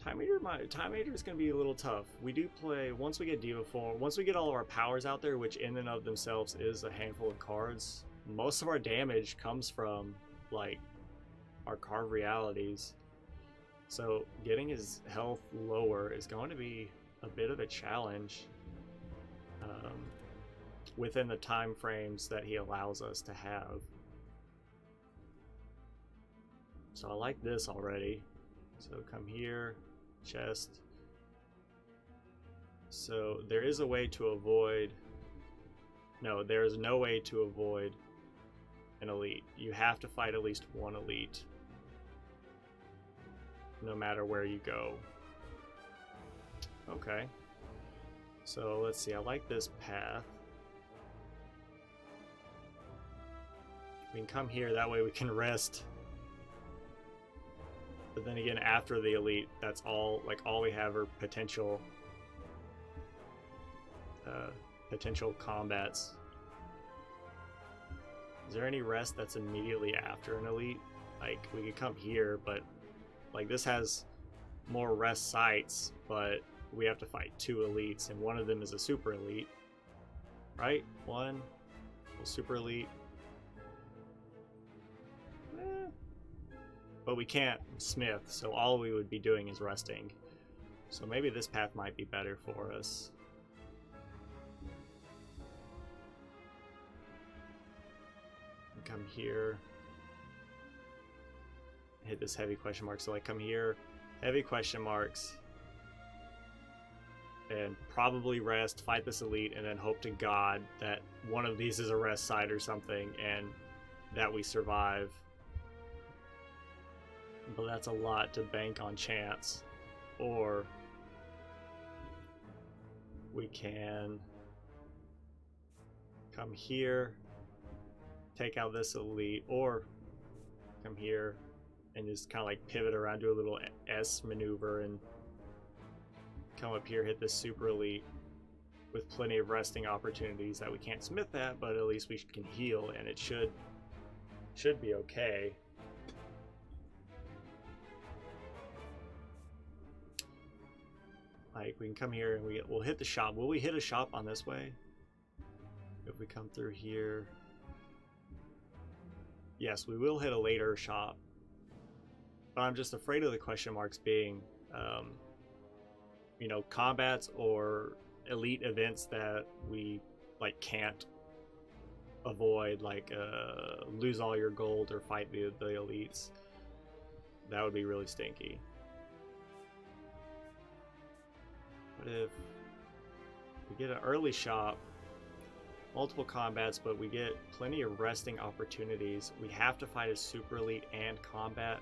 is going to be a little tough. We do play, once we get Diva Form, once we get all of our powers out there, which in and of themselves is a handful of cards, most of our damage comes from like our carved realities. So getting his health lower is going to be a bit of a challenge within the time frames that he allows us to have. So I like this already. So come here, chest. So there is a way to avoid... No, there is no way to avoid an elite. You have to fight at least one elite, no matter where you go. Okay. So let's see, I like this path. We can come here, that way we can rest. But then again, after the elite, that's all, like, all we have are potential combats. Is there any rest that's immediately after an elite? Like, we could come here, but like this has more rest sites, but we have to fight 2 elites, and one of them is a super elite, right? One super elite. But we can't smith, so all we would be doing is resting. So maybe this path might be better for us. Come here. Hit this heavy question mark. So like come here, heavy question marks. And probably rest, fight this elite, and then hope to God that one of these is a rest site or something, and that we survive. But that's a lot to bank on chance. Or we can come here, take out this elite, or come here and just kind of like pivot around, do a little S maneuver, and come up here, hit this super elite with plenty of resting opportunities that we can't smith at, but at least we can heal, and it should be okay. Like, we can come here and we'll hit the shop. Will we hit a shop on this way? If we come through here. Yes, we will hit a later shop. But I'm just afraid of the question marks being, you know, combats or elite events that we, like, can't avoid, like, lose all your gold or fight the elites. That would be really stinky. What if we get an early shop, multiple combats, but we get plenty of resting opportunities? We have to fight a super elite and combat.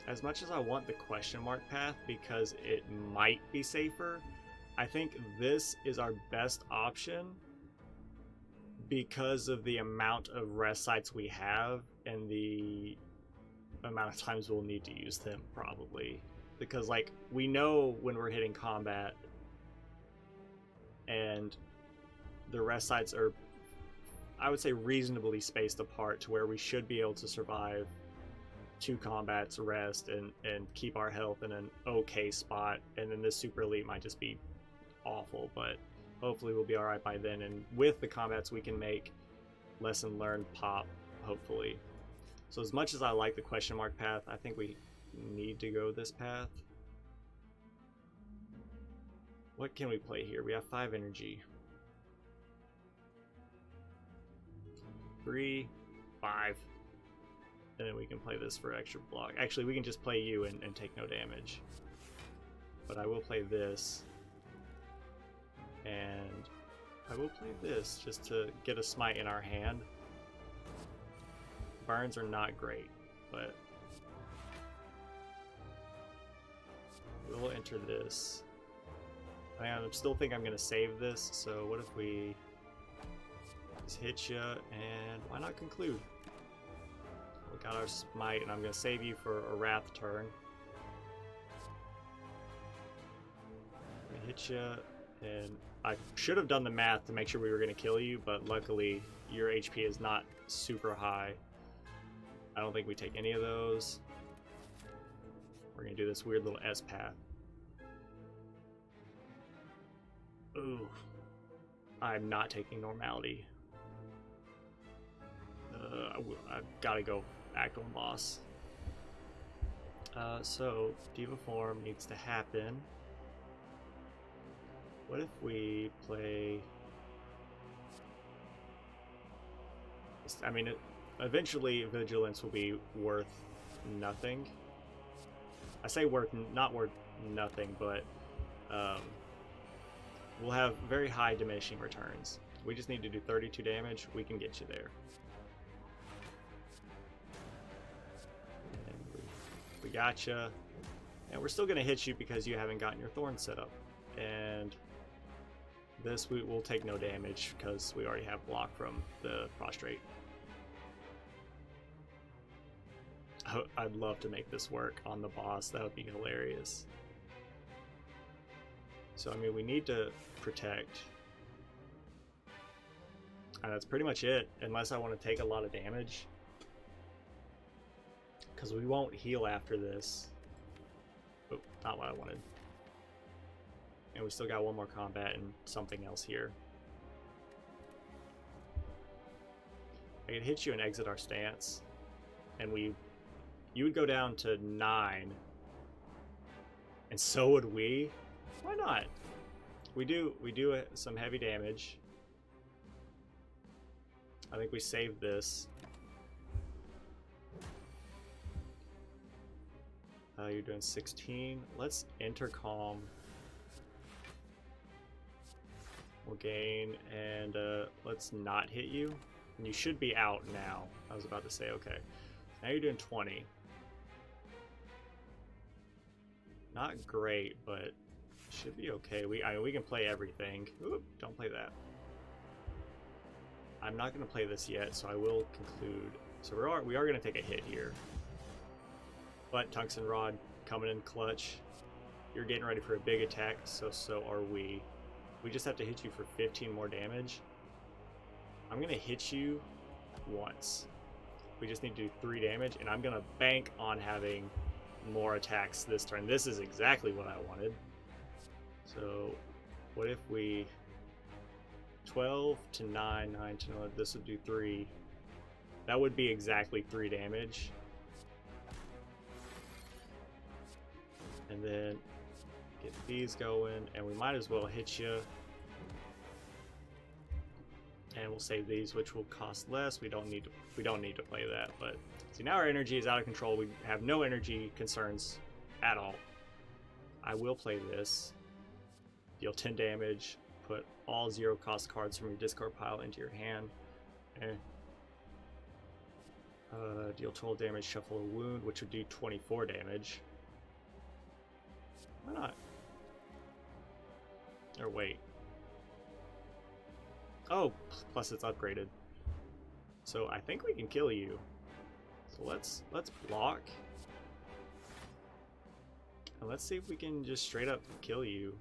As much as I want the question mark path because it might be safer, I think this is our best option because of the amount of rest sites we have and the amount of times we'll need to use them, probably. Because, like, we know when we're hitting combat, and the rest sites are, I would say, reasonably spaced apart to where we should be able to survive 2 combats, rest, and keep our health in an okay spot. And then this super elite might just be awful, but hopefully we'll be alright by then. And with the combats, we can make lesson learned pop, hopefully. So as much as I like the question mark path, I think we need to go this path. What can we play here? We have 5 energy. 3, 5. And then we can play this for extra block. Actually, we can just play you and take no damage. But I will play this. And I will play this just to get a smite in our hand. Burns are not great, but we'll enter this. I still think I'm going to save this, so what if we just hit you, and why not conclude? We got our smite, and I'm going to save you for a wrath turn. We hit you, and I should have done the math to make sure we were going to kill you, but luckily your HP is not super high. I don't think we take any of those. We're going to do this weird little S path. Ooh. I'm not taking normality. I've got to go act on boss. So, Diva Form needs to happen. What if we play... I mean, eventually Vigilance will be worth nothing. I say not worth nothing, but we'll have very high diminishing returns. We just need to do 32 damage. We can get you there. And we gotcha. And we're still going to hit you because you haven't gotten your thorn set up. And this we will take no damage because we already have block from the prostrate. I'd love to make this work on the boss. That would be hilarious. So, I mean, we need to protect. And that's pretty much it, unless I want to take a lot of damage. Because we won't heal after this. Oh, not what I wanted. And we still got one more combat and something else here. I could hit you and exit our stance. And you would go down to 9. And so would we. Why not? We do some heavy damage. I think we saved this. You're doing 16. Let's intercom. We'll gain, and let's not hit you. And you should be out now. I was about to say, okay. Now you're doing 20. Not great, but should be okay. I mean, we can play everything. Oop, don't play that. I'm not going to play this yet, so I will conclude. So we are going to take a hit here. But Tungsten Rod coming in clutch. You're getting ready for a big attack, so are we. We just have to hit you for 15 more damage. I'm going to hit you once. We just need to do 3 damage, and I'm going to bank on having more attacks this turn. This is exactly what I wanted. So, what if we... 12 to 9, 9 to 11, this would do 3. That would be exactly 3 damage. And then get these going, and we might as well hit you. And we'll save these, which will cost less. We don't need to play that, but see, now our energy is out of control. We have no energy concerns at all. I will play this. Deal 10 damage. Put all 0 cost cards from your discard pile into your hand. Deal 12 damage, shuffle a wound, which would do 24 damage. Why not? Or wait. Oh, plus it's upgraded. So I think we can kill you. So let's block. And let's see if we can just straight up kill you.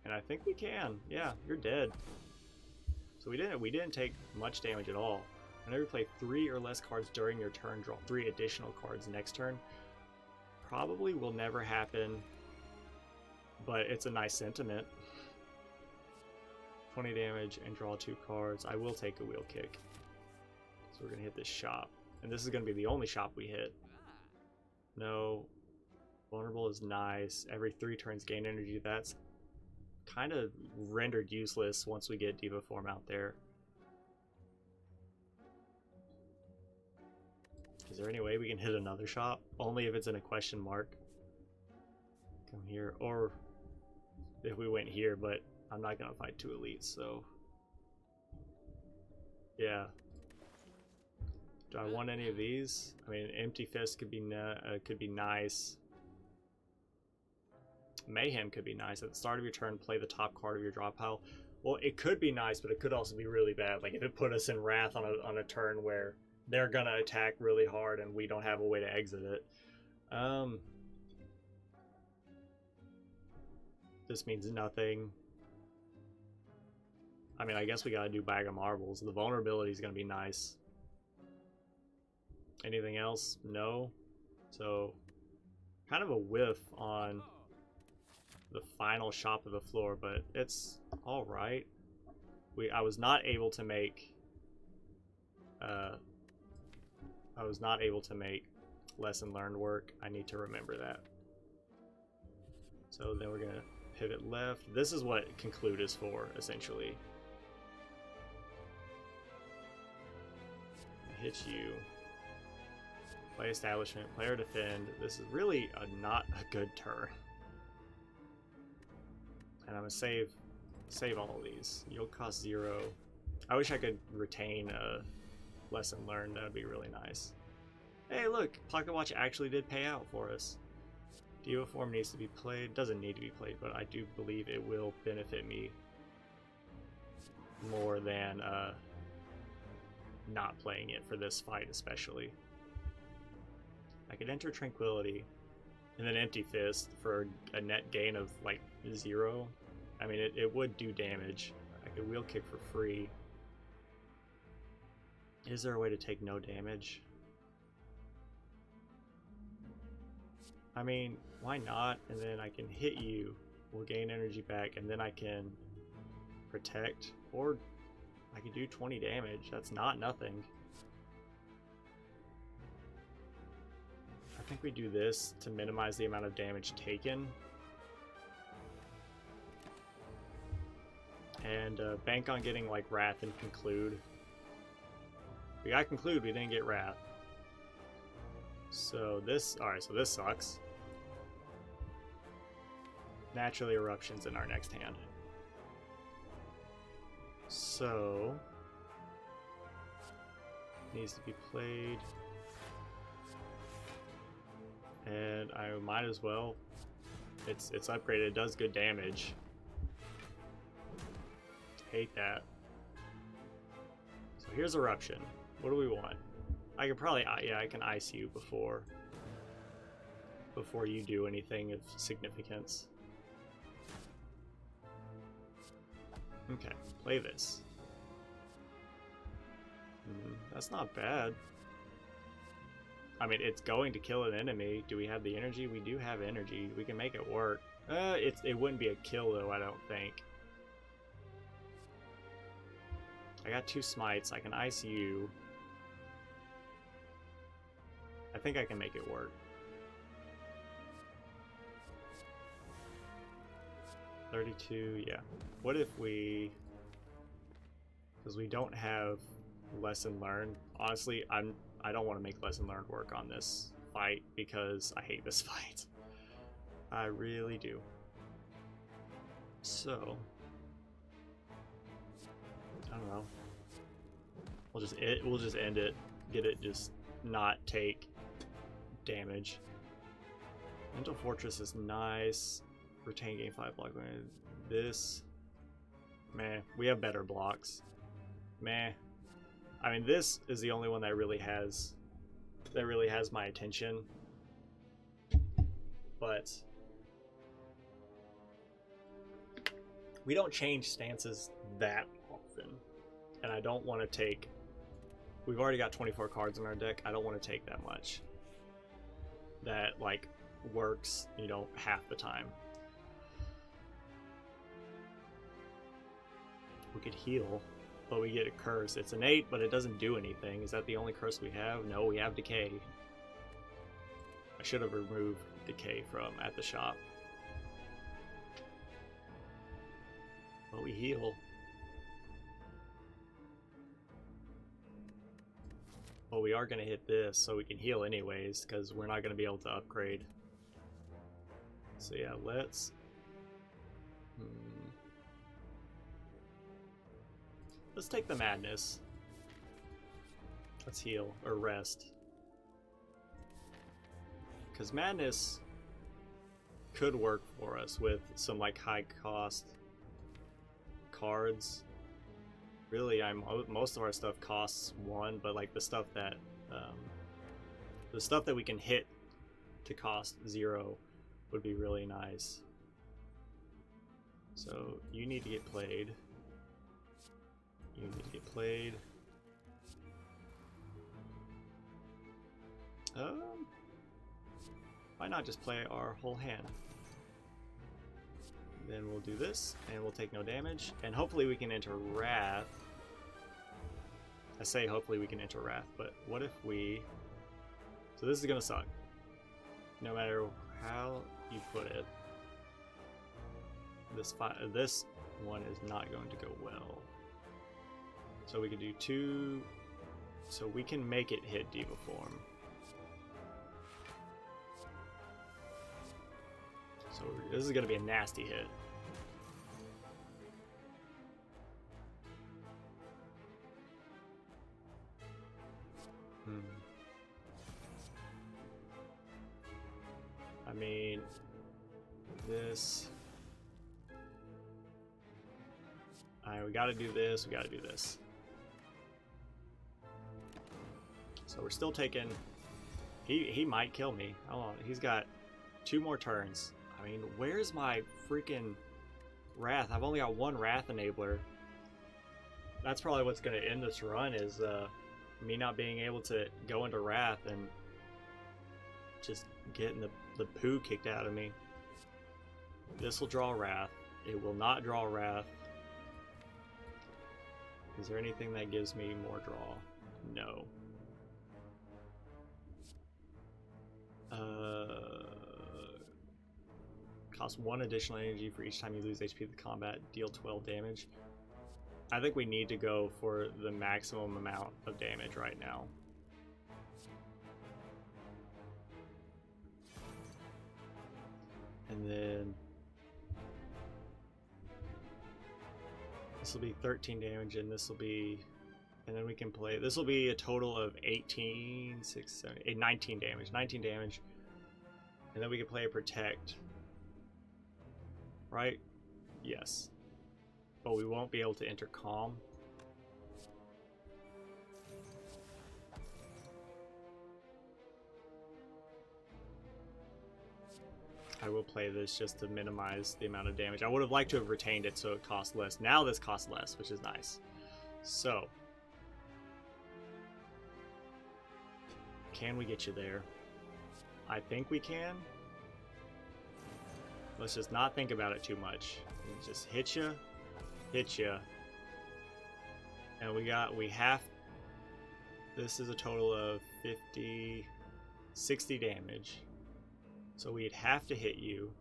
And I think we can. Yeah, you're dead. So we didn't take much damage at all. Whenever you play 3 or less cards during your turn, draw 3 additional cards next turn. Probably will never happen, but it's a nice sentiment. 20 damage and draw 2 cards. I will take a wheel kick. So we're gonna hit this shop. And this is gonna be the only shop we hit. No. Vulnerable is nice. Every 3 turns gain energy. That's kind of rendered useless once we get Diva Form out there. Because Is there any way we can hit another shop? Only if it's in a question mark. Come here, or if we went here, but I'm not gonna fight 2 elites, so yeah. Do I want any of these? I mean, Empty Fist could be nice. Mayhem could be nice. At the start of your turn, play the top card of your draw pile. Well, it could be nice, but it could also be really bad. Like if it put us in Wrath on a turn where they're gonna attack really hard and we don't have a way to exit it. This means nothing. I mean, I guess we gotta do Bag of Marbles. The vulnerability is gonna be nice. Anything else? No. So, kind of a whiff on the final shop of the floor, but it's all right. I was not able to make. Lesson learned work. I need to remember that. So then we're gonna pivot left. This is what conclude is for, essentially. Hit you. Play establishment, player defend. This is really not a good turn. And I'm gonna save all of these. Yield cost 0. I wish I could retain a lesson learned. That would be really nice. Hey, look, Pocket Watch actually did pay out for us. Diva form needs to be played. Doesn't need to be played, but I do believe it will benefit me more than not playing it for this fight, especially. I could enter Tranquility and then Empty Fist for a net gain of like 0. I mean, it would do damage. I could Wheel Kick for free. Is there a way to take no damage? I mean, why not? And then I can hit you. We'll gain energy back, and then I can protect. Or I could do 20 damage. That's not nothing. I think we do this to minimize the amount of damage taken. And bank on getting like Wrath and Conclude. We got Conclude, we didn't get Wrath. So this, alright, so this sucks. Naturally Eruptions in our next hand. So needs to be played. And I might as well. It's upgraded, it does good damage. Hate that. So here's Eruption. What do we want? I could probably, yeah, I can ice you before you do anything of significance. Okay, play this. That's not bad. I mean, it's going to kill an enemy. Do we have the energy? We do have energy. We can make it work. It wouldn't be a kill though, I don't think. I got 2 smites. I can ice you. I think I can make it work. 32, yeah. What if we... Because we don't have lesson learned. Honestly, I don't want to make lesson learned work on this fight because I hate this fight. I really do. So... I don't know. We'll just end it. Get it just not take damage. Mental Fortress is nice. Retain gain 5 block. This, meh. We have better blocks. Meh. I mean, this is the only one that really has my attention. But we don't change stances that often, and I don't want to take. We've already got 24 cards in our deck. I don't want to take that much. That like works, you know, half the time. We could heal, but we get a curse. It's an 8, but it doesn't do anything. Is that the only curse we have? No, we have decay. I should have removed decay from at the shop. But we heal. Well, we are going to hit this so we can heal anyways, because we're not going to be able to upgrade. So yeah, let's... Let's take the madness. Let's heal, or rest. Because madness could work for us with some like high cost cards. Really, most of our stuff costs 1, but like the stuff that we can hit to cost 0 would be really nice. So you need to get played. You need to get played. Why not just play our whole hand? Then we'll do this, and we'll take no damage, and hopefully we can enter Wrath. I say hopefully we can enter Wrath, but what if we... So this is gonna suck. No matter how you put it. This one is not going to go well. So we can do 2... So we can make it hit Diva Form. So this is going to be a nasty hit. I mean, this... Alright, we gotta do this, we gotta do this. So we're still taking... He might kill me. Hold on, he's got 2 more turns. I mean, where's my freaking Wrath? I've only got 1 Wrath enabler. That's probably what's going to end this run, is me not being able to go into Wrath and just getting the poo kicked out of me. This will draw Wrath. It will not draw Wrath. Is there anything that gives me more draw? No. Cost 1 additional energy for each time you lose HP to combat, deal 12 damage. I think we need to go for the maximum amount of damage right now. And then this will be 13 damage, and this will be, and then we can play, this will be a total of 19 damage. 19 damage. And then we can play a Protect. Right? Yes. But we won't be able to enter Calm. I will play this just to minimize the amount of damage. I would have liked to have retained it so it costs less. Now this costs less, which is nice. So, can we get you there? I think we can. Let's just not think about it too much. Just hit you, and we have. This is a total of 60 damage. So we'd have to hit you,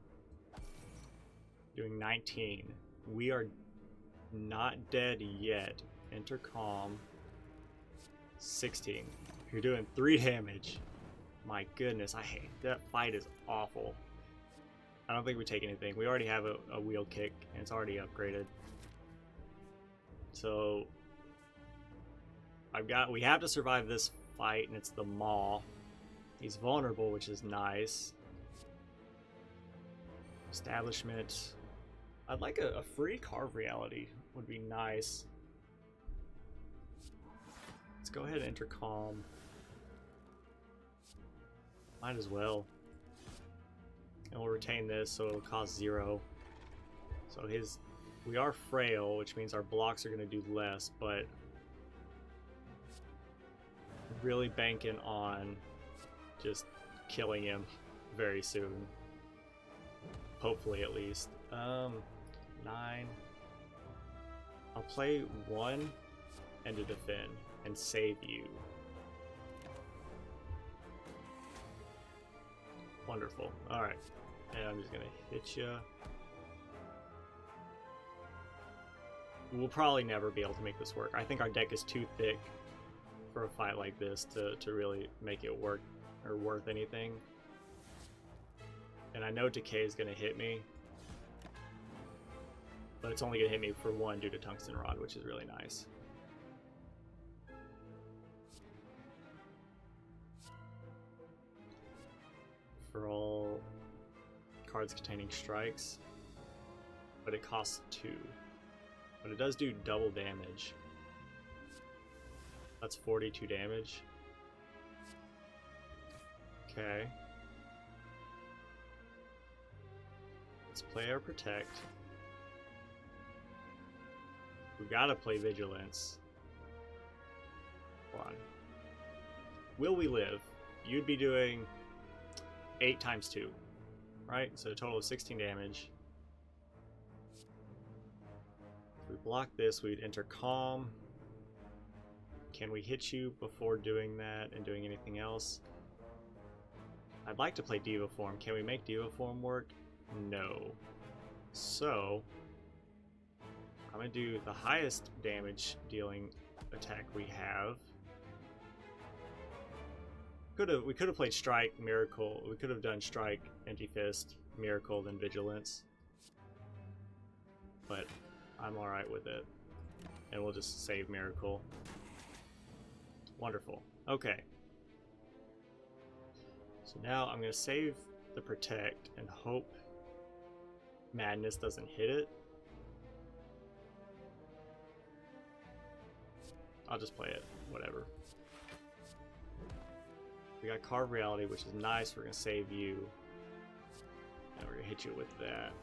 doing 19. We are not dead yet. Enter Calm. 16. You're doing 3 damage. My goodness, I hate that fight. Is awful. I don't think we take anything. We already have a wheel kick, and it's already upgraded. So we have to survive this fight, and it's the Maw. He's vulnerable, which is nice. Establishment. I'd like a free Carve Reality. Would be nice. Let's go ahead and enter Calm. Might as well. And we'll retain this, so it'll cost 0. So we are frail, which means our blocks are going to do less, but really banking on just killing him very soon. Hopefully, at least. 9. I'll play 1 and to defend and save you. Wonderful. Alright. And I'm just gonna hit you. We'll probably never be able to make this work. I think our deck is too thick for a fight like this to really make it work or worth anything. And I know Decay is going to hit me, but it's only going to hit me for 1 due to Tungsten Rod, which is really nice. For all cards containing strikes, but it costs 2. But it does do double damage. That's 42 damage. Okay. Let's play our Protect. We gotta play Vigilance. Hold on. Will we live? You'd be doing 8 times 2, right? So a total of 16 damage. If we block this, we'd enter Calm. Can we hit you before doing that and doing anything else? I'd like to play Diva Form. Can we make Diva Form work? No. So I'm gonna do the highest damage dealing attack we have. We could have played Strike, Miracle. We could have done Strike, Empty Fist, Miracle, then Vigilance. But I'm alright with it. And we'll just save Miracle. Wonderful. Okay. So now I'm going to save the Protect and hope Madness doesn't hit it. I'll just play it. Whatever. We got Carve Reality, which is nice. We're going to save you. And we're going to hit you with that.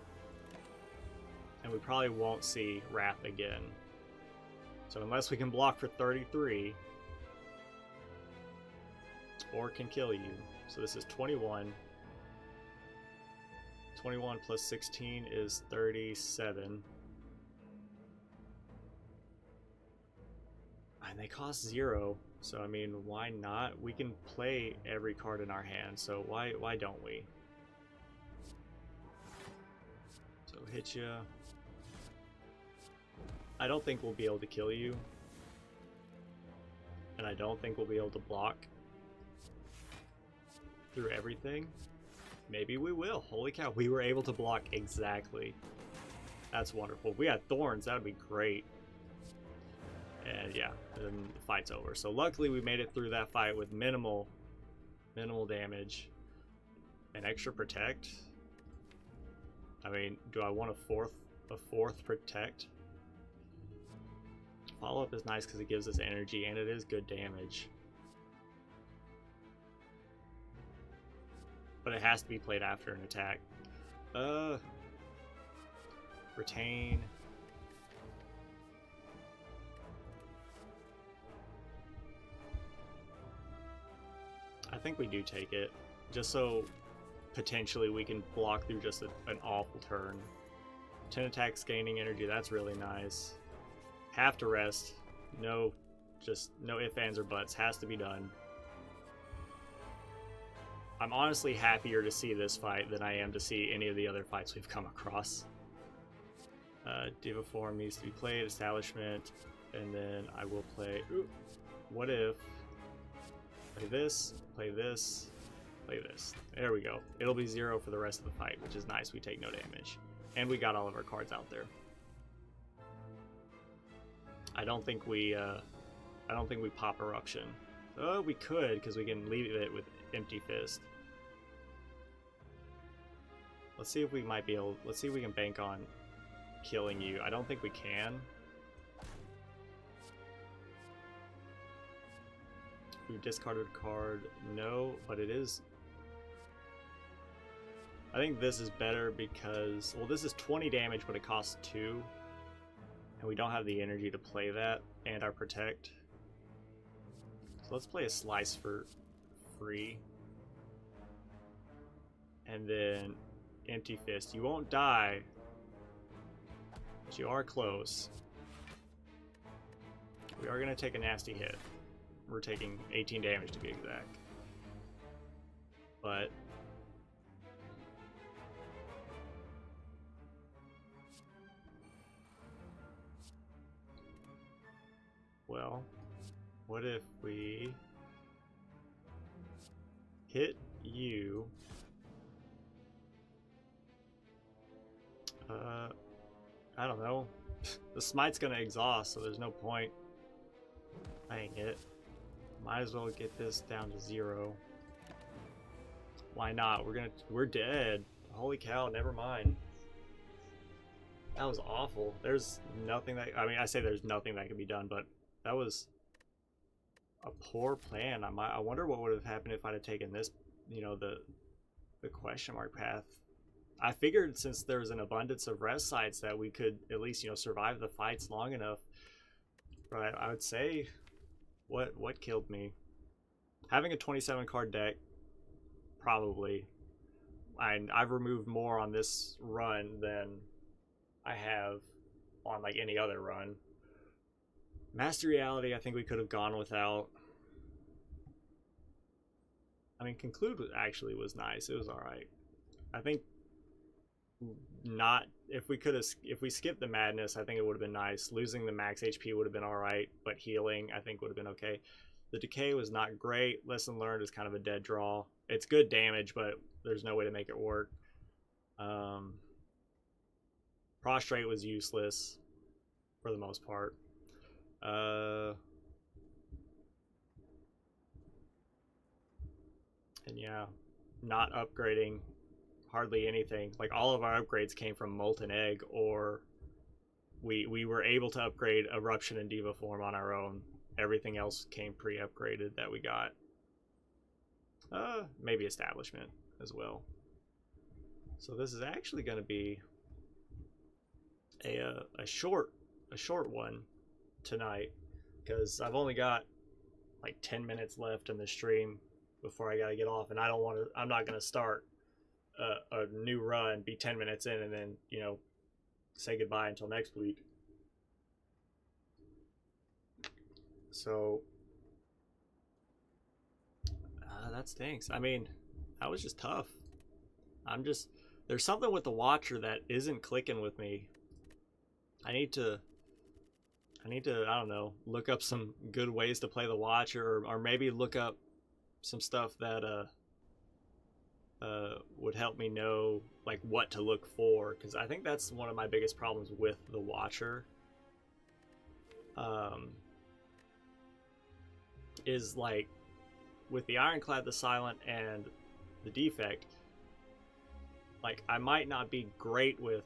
And we probably won't see Wrath again. So unless we can block for 33... or can kill you. So this is 21. 21 plus 16 is 37. And they cost 0. So I mean, why not? We can play every card in our hand, so why don't we? So hit ya. I don't think we'll be able to kill you. And I don't think we'll be able to block through everything. Maybe we will. Holy cow, we were able to block exactly. That's wonderful. If we had Thorns, that would be great. And yeah, then the fight's over. So luckily we made it through that fight with minimal damage. An extra Protect. I mean, do I want a fourth Protect? Follow-up is nice because it gives us energy and it is good damage. But it has to be played after an attack. Retain. I think we do take it, just so potentially we can block through just an awful turn. 10 attacks gaining energy, that's really nice. Have to rest. No, just no ifs, ands, or buts. Has to be done. I'm honestly happier to see this fight than I am to see any of the other fights we've come across. Diva Form needs to be played, Establishment, and then I will play... Ooh, what if... Play this, play this, play this. There we go. It'll be 0 for the rest of the fight, which is nice. We take no damage. And we got all of our cards out there. I don't think we pop Eruption. Oh, we could, because we can leave it with Empty Fist. Let's see if we might be able... Let's see if we can bank on killing you. I don't think we can. We discarded a card. No, but it is... I think this is better because... Well, this is 20 damage, but it costs 2. And we don't have the energy to play that and our Protect. So let's play a Slice for free. And then Empty Fist. You won't die, but you are close. We are going to take a nasty hit. We're taking 18 damage to be exact. But well, What if we hit you? I don't know. The smite's gonna exhaust, so there's no point. Dang it. Might as well get this down to 0. Why not? We're dead. Holy cow, never mind. That was awful. There's nothing that, I mean, I say there's nothing that can be done, but that was a poor plan. I wonder what would have happened if I'd have taken this, you know, the question mark path. I figured since there was an abundance of rest sites that we could at least, you know, survive the fights long enough. But I would say what killed me? Having a 27 card deck, probably. I've removed more on this run than I have on like any other run. Master Reality, I think we could have gone without. I mean, Conclude actually was nice. It was all right. I think not if we skipped the Madness, I think it would have been nice. Losing the max HP would have been all right, but healing I think would have been okay. The Decay was not great. Lesson Learned is kind of a dead draw. It's good damage, but there's no way to make it work. Prostrate was useless for the most part. And yeah, not upgrading hardly anything. Like all of our upgrades came from Molten Egg, or we were able to upgrade Eruption and Diva Form on our own. Everything else came pre-upgraded that we got. Maybe Establishment as well. So this is actually going to be a short one tonight, because I've only got like 10 minutes left in the stream before I got to get off, and I'm not going to start a new run, be 10 minutes in, and then, you know, say goodbye until next week. So that stinks. I mean, that was just tough. There's something with the Watcher that isn't clicking with me. I need to I don't know, look up some good ways to play the Watcher, or maybe look up some stuff that would help me know like what to look for, because I think that's one of my biggest problems with the Watcher. Is like with the Ironclad, the Silent, and the Defect, like I might not be great with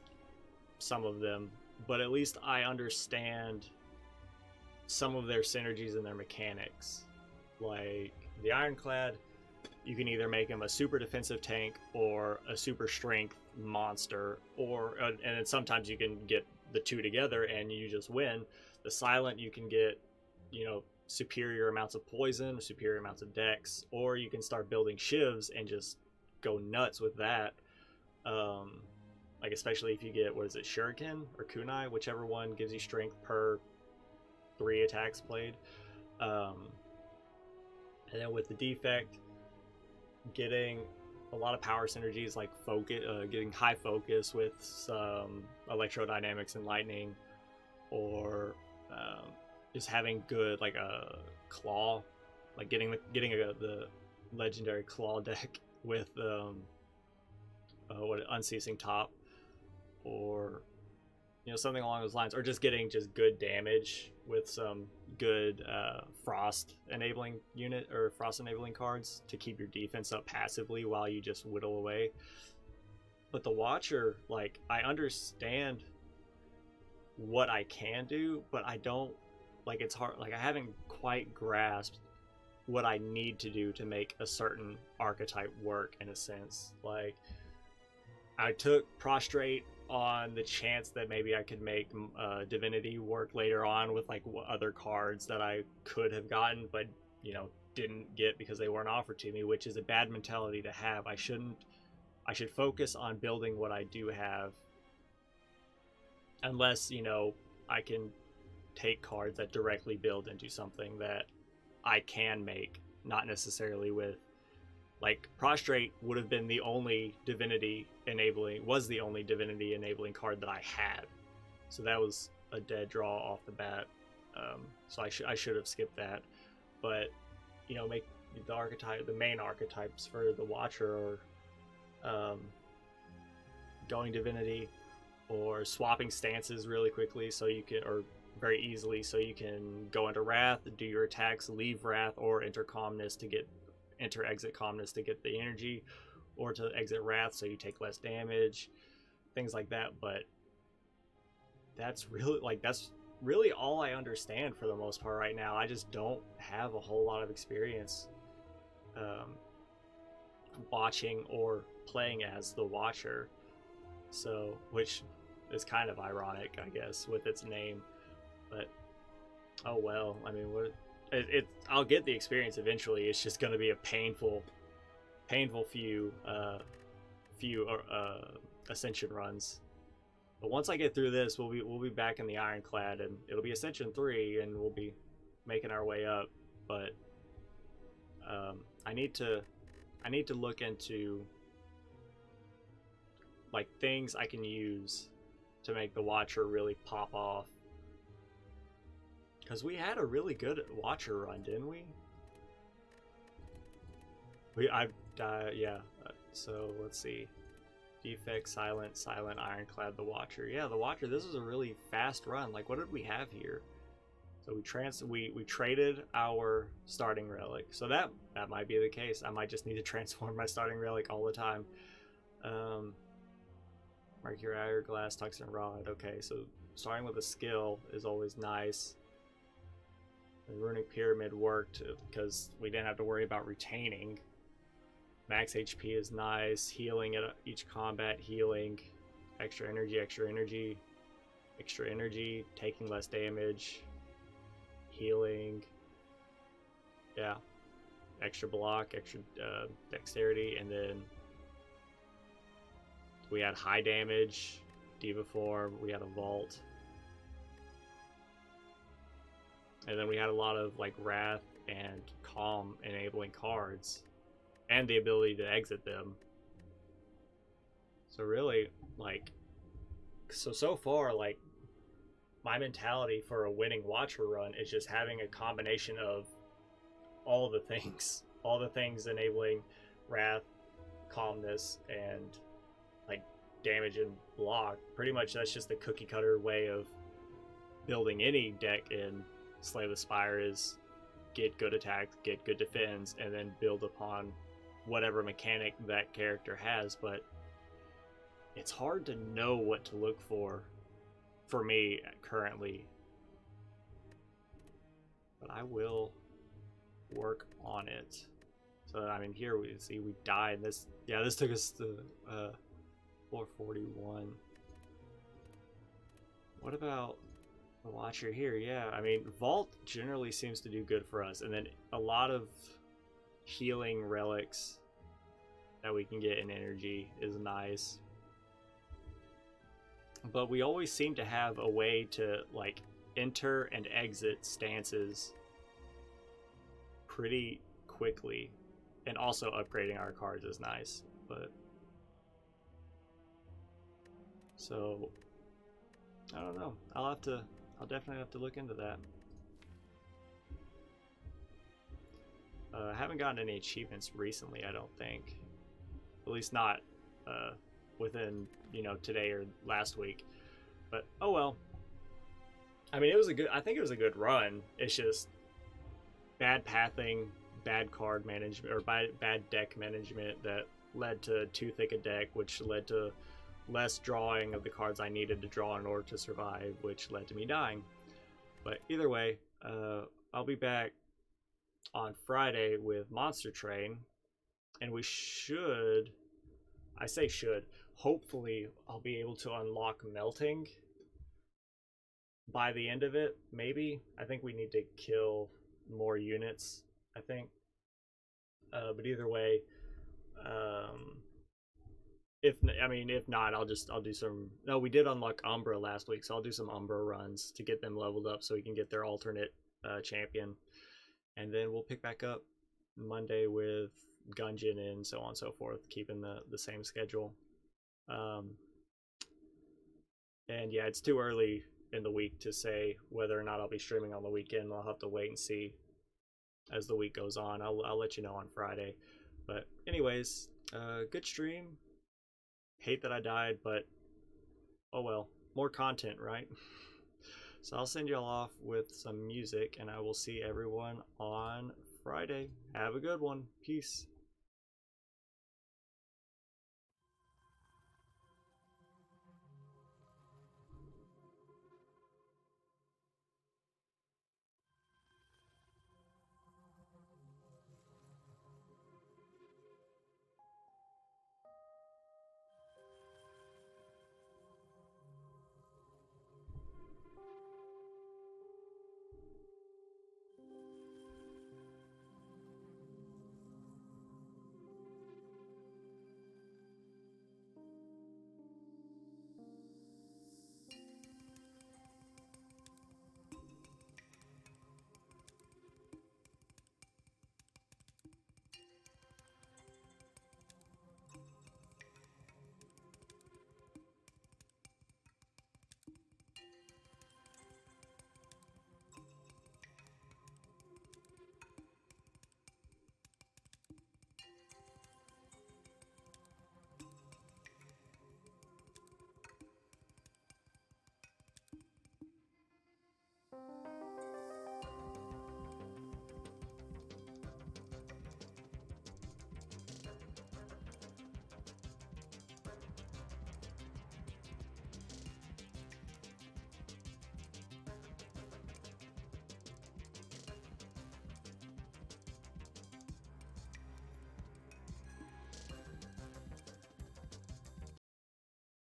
some of them, but at least I understand some of their synergies and their mechanics. Like the Ironclad, you can either make him a super defensive tank or a super strength monster, or and then sometimes you can get the two together and you just win. The Silent, you can get, you know, superior amounts of poison, superior amounts of dex, or you can start building shivs and just go nuts with that. Like especially if you get, what is it, Shuriken or Kunai, whichever one gives you strength per 3 attacks played. And then with the Defect, getting a lot of power synergies, like focus, getting high focus with some electrodynamics and lightning, or just having good like a claw, like getting the legendary claw deck with what, Unceasing Top, or you know, something along those lines, or just getting just good damage with some good frost enabling unit or frost enabling cards to keep your defense up passively while you just whittle away. But the Watcher, like I understand what I can do, but I don't, like it's hard, like I haven't quite grasped what I need to do to make a certain archetype work, in a sense. Like I took Prostrate on the chance that maybe I could make Divinity work later on with like other cards that I could have gotten, but you know, didn't get because they weren't offered to me, which is a bad mentality to have. I should focus on building what I do have, unless, you know, I can take cards that directly build into something that I can make, not necessarily with, like Prostrate would have been the only divinity enabling card that I had, so that was a dead draw off the bat. So I should have skipped that. but make the main archetypes for the Watcher, or going Divinity, or swapping stances really quickly so you can, or very easily, so you can go into Wrath, do your attacks, leave Wrath, or enter exit Calmness to get the energy, or to exit Wrath so you take less damage, things like that. But that's really all I understand for the most part right now. I just don't have a whole lot of experience watching or playing as the Watcher, so, which is kind of ironic, I guess, with its name. But oh well. I mean, I'll get the experience eventually. It's just going to be a painful few Ascension runs. But once I get through this, we'll be back in the Ironclad, and it'll be Ascension 3, and we'll be making our way up. But I need to look into like things I can use to make the Watcher really pop off. Because we had a really good Watcher run, didn't we? Yeah. So let's see. Defect, Silent, Ironclad, the Watcher. Yeah, the Watcher. This is a really fast run. Like, what did we have here? So we traded our starting relic. So that might be the case. I might just need to transform my starting relic all the time. Mercury Hourglass, Tungsten Rod. Okay, so starting with a skill is always nice. The Runic Pyramid worked because we didn't have to worry about retaining. Max HP is nice. Healing at each combat, healing. Extra energy, taking less damage. Healing. Yeah. Extra block, extra dexterity, and then we had high damage, Diva Form, we had a Vault. And then we had a lot of like Wrath and Calm enabling cards, and the ability to exit them. So really, like, so far, like, my mentality for a winning Watcher run is just having a combination of all the things enabling Wrath, Calmness, and like damage and block. Pretty much that's just the cookie cutter way of building any deck in Slay the Spire, is get good attacks, get good defense, and then build upon whatever mechanic that character has. But it's hard to know what to look for me currently. But I will work on it. So I mean, here we see we died. This took us to 441. What about the Watcher here? Yeah, I mean, Vault generally seems to do good for us, and then a lot of healing relics that we can get in energy is nice. But we always seem to have a way to like enter and exit stances pretty quickly, and also upgrading our cards is nice. But so I don't know. I'll definitely have to look into that. I haven't gotten any achievements recently, I don't think. At least not within, today or last week. But oh well. I mean, I think it was a good run. It's just bad pathing, bad card management, or bad deck management that led to too thick a deck, which led to less drawing of the cards I needed to draw in order to survive, which led to me dying. But either way, I'll be back on Friday with Monster Train, and we should, hopefully I'll be able to unlock Melting by the end of it, maybe. I think we need to kill more units, I think. But either way, if not, I'll do some. No, we did unlock Umbra last week, so I'll do some Umbra runs to get them leveled up so we can get their alternate champion, and then we'll pick back up Monday with Gungeon and so on and so forth, keeping the same schedule. And yeah, it's too early in the week to say whether or not I'll be streaming on the weekend. I'll have to wait and see. as the week goes on. I'll let you know on Friday. But anyways, good stream. Hate that I died, but oh well. More content, right? So I'll send y'all off with some music, and I will see everyone on Friday. Have a good one. Peace.